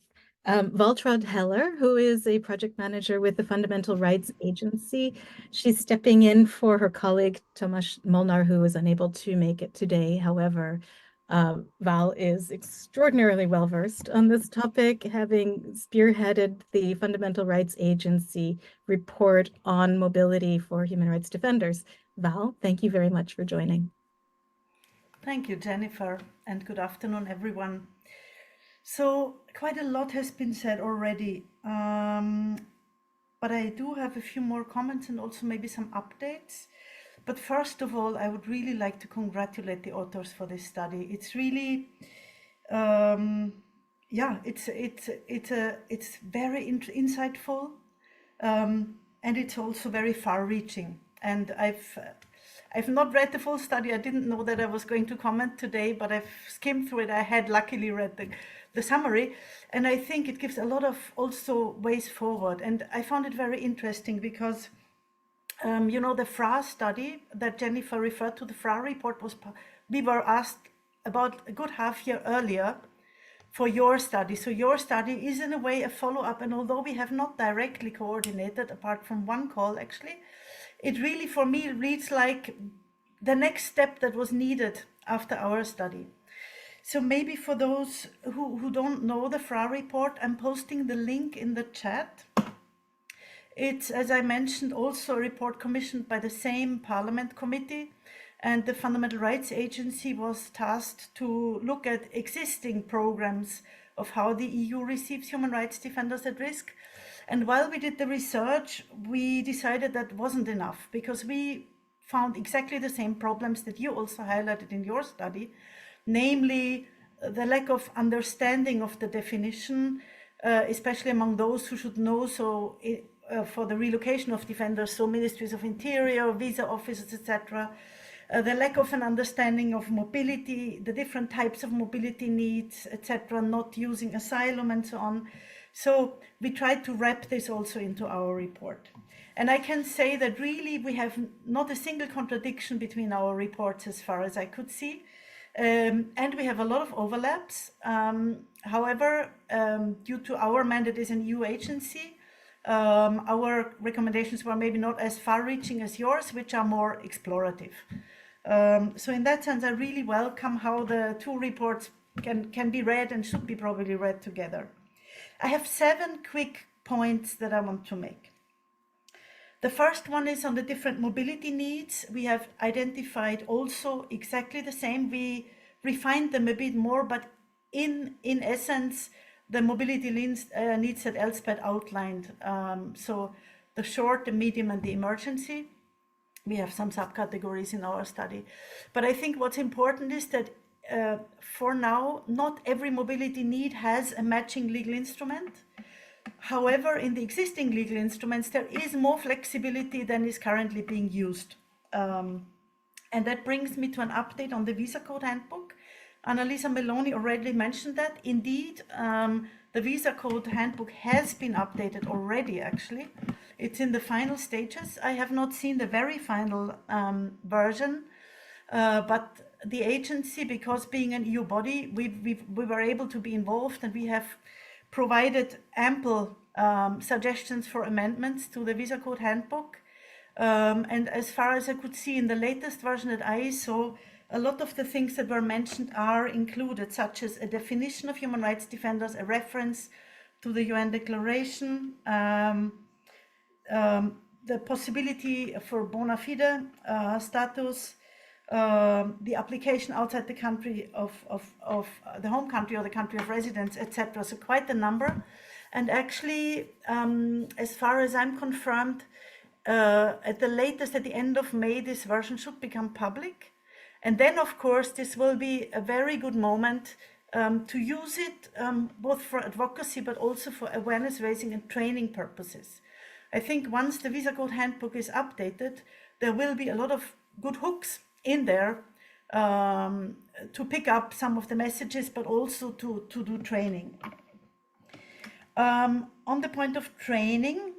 Waltraud Heller, who is a project manager with the Fundamental Rights Agency. She's stepping in for her colleague, Tomasz Molnar, who was unable to make it today. However, Val is extraordinarily well-versed on this topic, having spearheaded the Fundamental Rights Agency report on mobility for human rights defenders. Val, thank you very much for joining. Thank you, Jennifer, and good afternoon, everyone. So quite a lot has been said already, but I do have a few more comments and also maybe some updates. But first of all, I would really like to congratulate the authors for this study. It's really, yeah, it's very insightful, and it's also very far-reaching. And I've not read the full study. I didn't know that I was going to comment today, but I've skimmed through it. I had luckily read the summary, and I think it gives a lot of also ways forward. And I found it very interesting because, you know, the FRA study that Jennifer referred to, the FRA report we were asked about a good half year earlier for your study. So your study is in a way a follow-up, and although we have not directly coordinated, apart from one call actually, it really for me reads like the next step that was needed after our study. So maybe for those who don't know the FRA report, I'm posting the link in the chat. It's, as I mentioned, also a report commissioned by the same Parliament committee, and the Fundamental Rights Agency was tasked to look at existing programs of how the EU receives human rights defenders at risk. And while we did the research, we decided that wasn't enough, because we found exactly the same problems that you also highlighted in your study, namely the lack of understanding of the definition, especially among those who should know. So for the relocation of defenders, so ministries of interior, visa officers, etc., the lack of an understanding of mobility, the different types of mobility needs, etc., not using asylum and so on. So we tried to wrap this also into our report. And I can say that really we have not a single contradiction between our reports as far as I could see. And we have a lot of overlaps. However, due to our mandate as an EU agency, our recommendations were maybe not as far-reaching as yours, which are more explorative. So in that sense, I really welcome how the two reports can be read and should be probably read together. I have 7 quick points that I want to make. The first one is on the different mobility needs. We have identified also exactly the same. We refined them a bit more, but in essence, the mobility needs that Elspeth outlined. So the short, the medium, and the emergency. We have some subcategories in our study. But I think what's important is that for now, not every mobility need has a matching legal instrument. However, in the existing legal instruments, there is more flexibility than is currently being used. And that brings me to an update on the Visa Code Handbook. Annalisa Meloni already mentioned that. Indeed, the Visa Code Handbook has been updated already, actually. It's in the final stages. I have not seen the very final version, but the agency, because being an EU body, we were able to be involved, and we have provided ample suggestions for amendments to the Visa Code Handbook. And as far as I could see in the latest version that I saw, a lot of the things that were mentioned are included, such as a definition of human rights defenders, a reference to the UN Declaration, the possibility for bona fide status, the application outside the country of the home country or the country of residence, etc. So quite a number. And actually, as far as I'm confirmed, at the latest, at the end of May, this version should become public. And then, of course, this will be a very good moment to use it both for advocacy, but also for awareness raising and training purposes. I think once the Visa Code Handbook is updated, there will be a lot of good hooks in there to pick up some of the messages, but also to do training. On the point of training,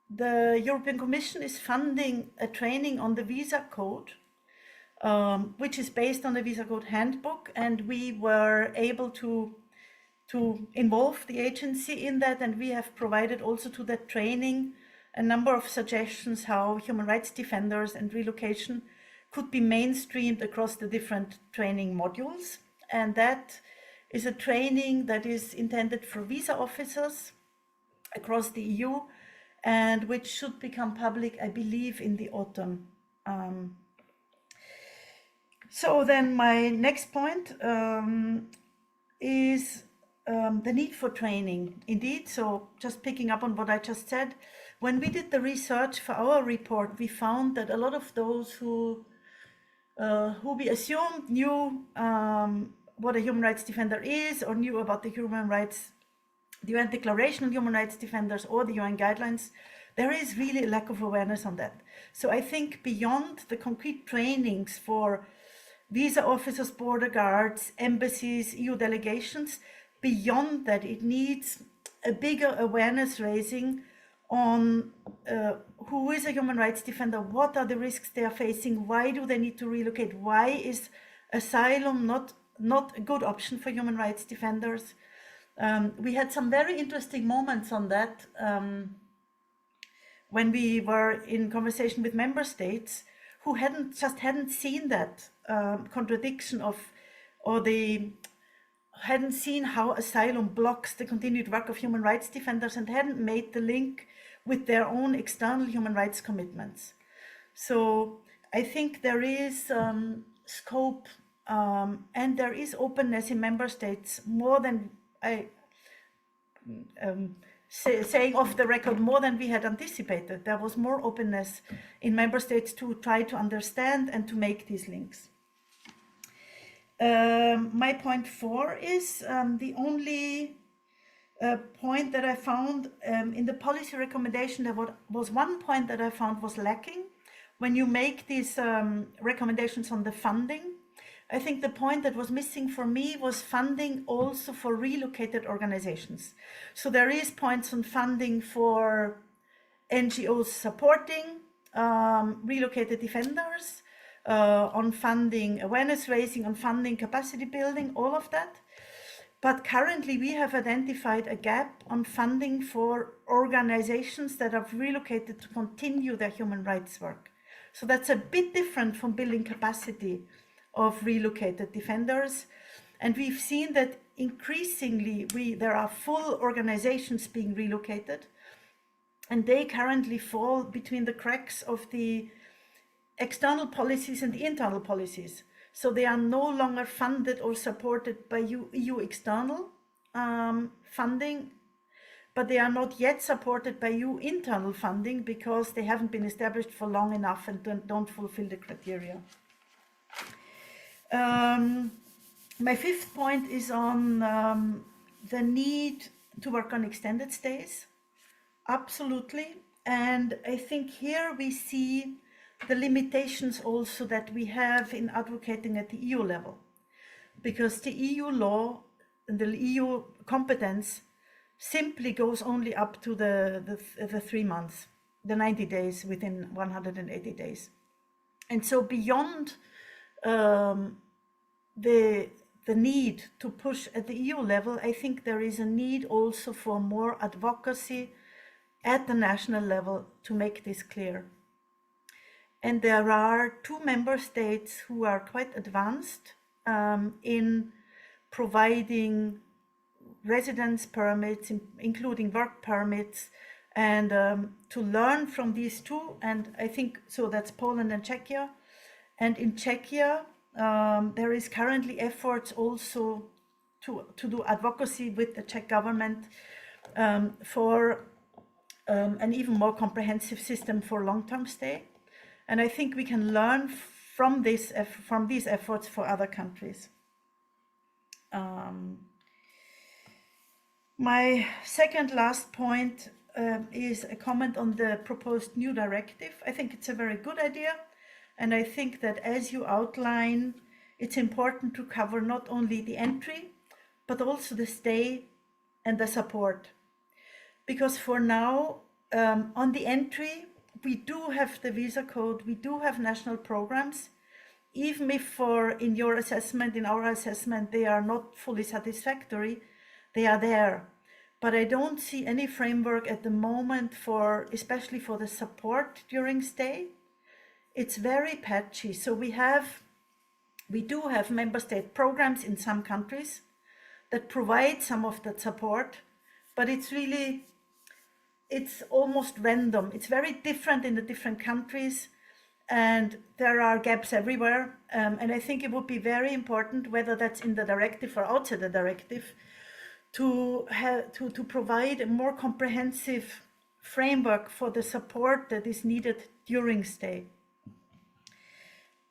the European Commission is funding a training on the Visa Code, which is based on the Visa Code Handbook, and we were able to involve the agency in that, and we have provided also to that training a number of suggestions how human rights defenders and relocation could be mainstreamed across the different training modules. And that is a training that is intended for visa officers across the EU, and which should become public, I believe, in the autumn. So then my next point is the need for training. Indeed, so just picking up on what I just said, when we did the research for our report, we found that a lot of those who we assumed knew what a human rights defender is, or knew about the UN Declaration on Human Rights Defenders or the UN guidelines, there is really a lack of awareness on that. So I think beyond the concrete trainings for visa officers, border guards, embassies, EU delegations, beyond that, it needs a bigger awareness raising on who is a human rights defender, what are the risks they are facing, why do they need to relocate, why is asylum not a good option for human rights defenders. We had some very interesting moments on that when we were in conversation with member states who hadn't seen that contradiction of, or they hadn't seen how asylum blocks the continued work of human rights defenders and hadn't made the link with their own external human rights commitments. So I think there is scope and there is openness in member states, more than I saying off the record, more than we had anticipated. There was more openness in member states to try to understand and to make these links. My point 4 is the only point that I found in the policy recommendation. There was one point that I found was lacking when you make these recommendations on the funding. I think the point that was missing for me was funding also for relocated organizations. So there is points on funding for NGOs supporting relocated defenders, on funding awareness raising, on funding capacity building, all of that. But currently we have identified a gap on funding for organizations that have relocated to continue their human rights work. So that's a bit different from building capacity of relocated defenders. And we've seen that increasingly there are full organizations being relocated, and they currently fall between the cracks of the external policies and the internal policies. So they are no longer funded or supported by EU external funding, but they are not yet supported by EU internal funding because they haven't been established for long enough and don't fulfill the criteria. My 5th point is on the need to work on extended stays. Absolutely. And I think here we see the limitations also that we have in advocating at the EU level, because the EU law and the EU competence simply goes only up to the 3 months, the 90 days within 180 days. And so beyond the need to push at the EU level, I think there is a need also for more advocacy at the national level to make this clear. And there are 2 member states who are quite advanced in providing residence permits, including work permits, and to learn from these 2. And I think, so that's Poland and Czechia. And in Czechia, there is currently efforts also to do advocacy with the Czech government for an even more comprehensive system for long-term stay. And I think we can learn from these efforts for other countries. My second last point is a comment on the proposed new directive. I think it's a very good idea. And I think that, as you outline, it's important to cover not only the entry, but also the stay and the support. Because for now, on the entry, we do have the visa code, we do have national programs, even if in your assessment, in our assessment, they are not fully satisfactory, they are there. But I don't see any framework at the moment especially for the support during stay. It's very patchy. So we do have member state programs in some countries that provide some of that support, but it's almost random. It's very different in the different countries, and there are gaps everywhere. And I think it would be very important, whether that's in the directive or outside the directive, to provide a more comprehensive framework for the support that is needed during stay.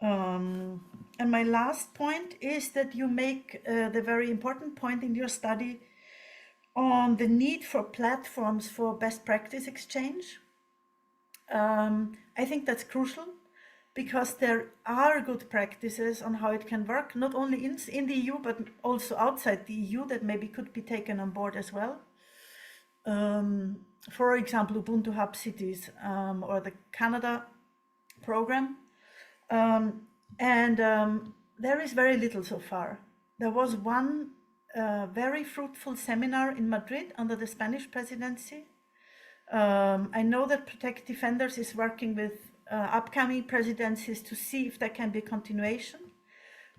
And my last point is that you make the very important point in your study on the need for platforms for best practice exchange. I think that's crucial, because there are good practices on how it can work, not only in the EU, but also outside the EU, that maybe could be taken on board as well. For example, Ubuntu Hub Cities or the Canada program. There is very little so far. There was one very fruitful seminar in Madrid under the Spanish presidency. I know that Protect Defenders is working with upcoming presidencies to see if there can be continuation.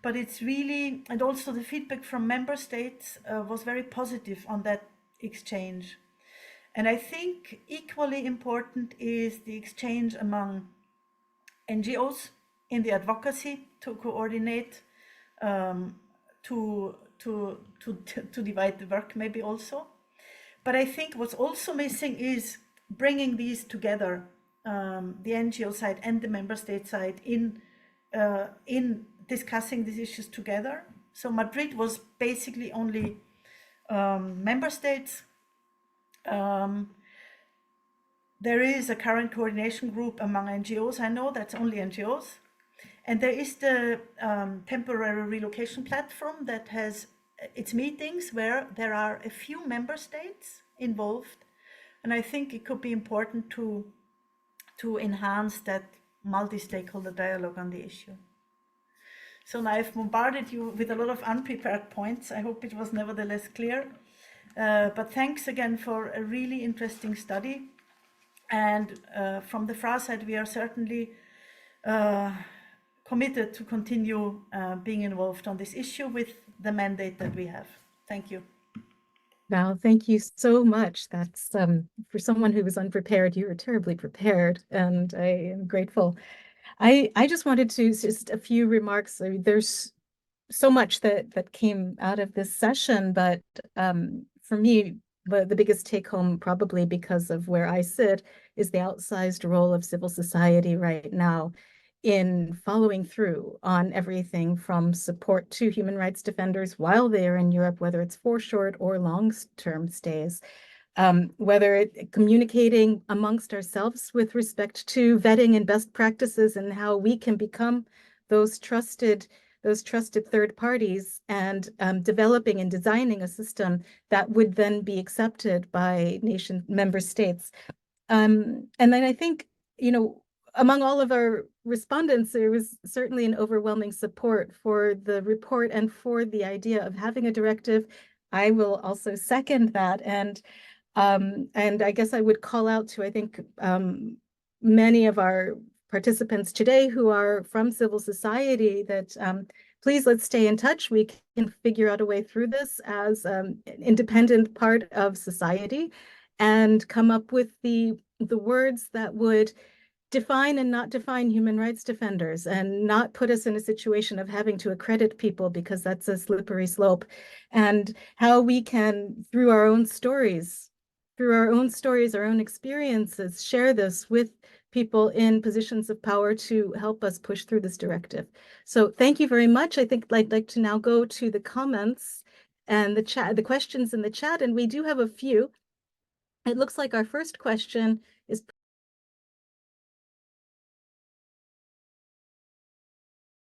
But it's really, and also the feedback from member states was very positive on that exchange. And I think equally important is the exchange among NGOs in the advocacy to coordinate, to divide the work maybe also. But I think what's also missing is bringing these together, the NGO side and the member state side, in discussing these issues together. So Madrid was basically only member states. There is a current coordination group among NGOs. I know that's only NGOs. And there is the temporary relocation platform that has its meetings where there are a few member states involved. And I think it could be important to enhance that multi-stakeholder dialogue on the issue. So now I've bombarded you with a lot of unprepared points. I hope it was nevertheless clear. But thanks again for a really interesting study. And from the FRA side, we are certainly committed to continue being involved on this issue with the mandate that we have. Thank you. Val, thank you so much. That's for someone who was unprepared, you were terribly prepared, and I am grateful. I just wanted to, just a few remarks. I mean, there's so much that came out of this session, but for me, the biggest take home, probably because of where I sit, is the outsized role of civil society right now in following through on everything from support to human rights defenders while they're in Europe, whether it's for short or long-term stays, whether communicating amongst ourselves with respect to vetting and best practices and how we can become those trusted third parties, and developing and designing a system that would then be accepted by member states. And then I think, among all of our respondents, there was certainly an overwhelming support for the report and for the idea of having a directive. I will also second that. And I guess I would call out to, I think, many of our participants today who are from civil society that please let's stay in touch. We can figure out a way through this as an independent part of society and come up with the words that would define and not define human rights defenders and not put us in a situation of having to accredit people because that's a slippery slope, and how we can, through our own stories, our own experiences, share this with people in positions of power to help us push through this directive. So thank you very much. I think I'd like to now go to the comments and the questions in the chat, and we do have a few. It looks like our first question is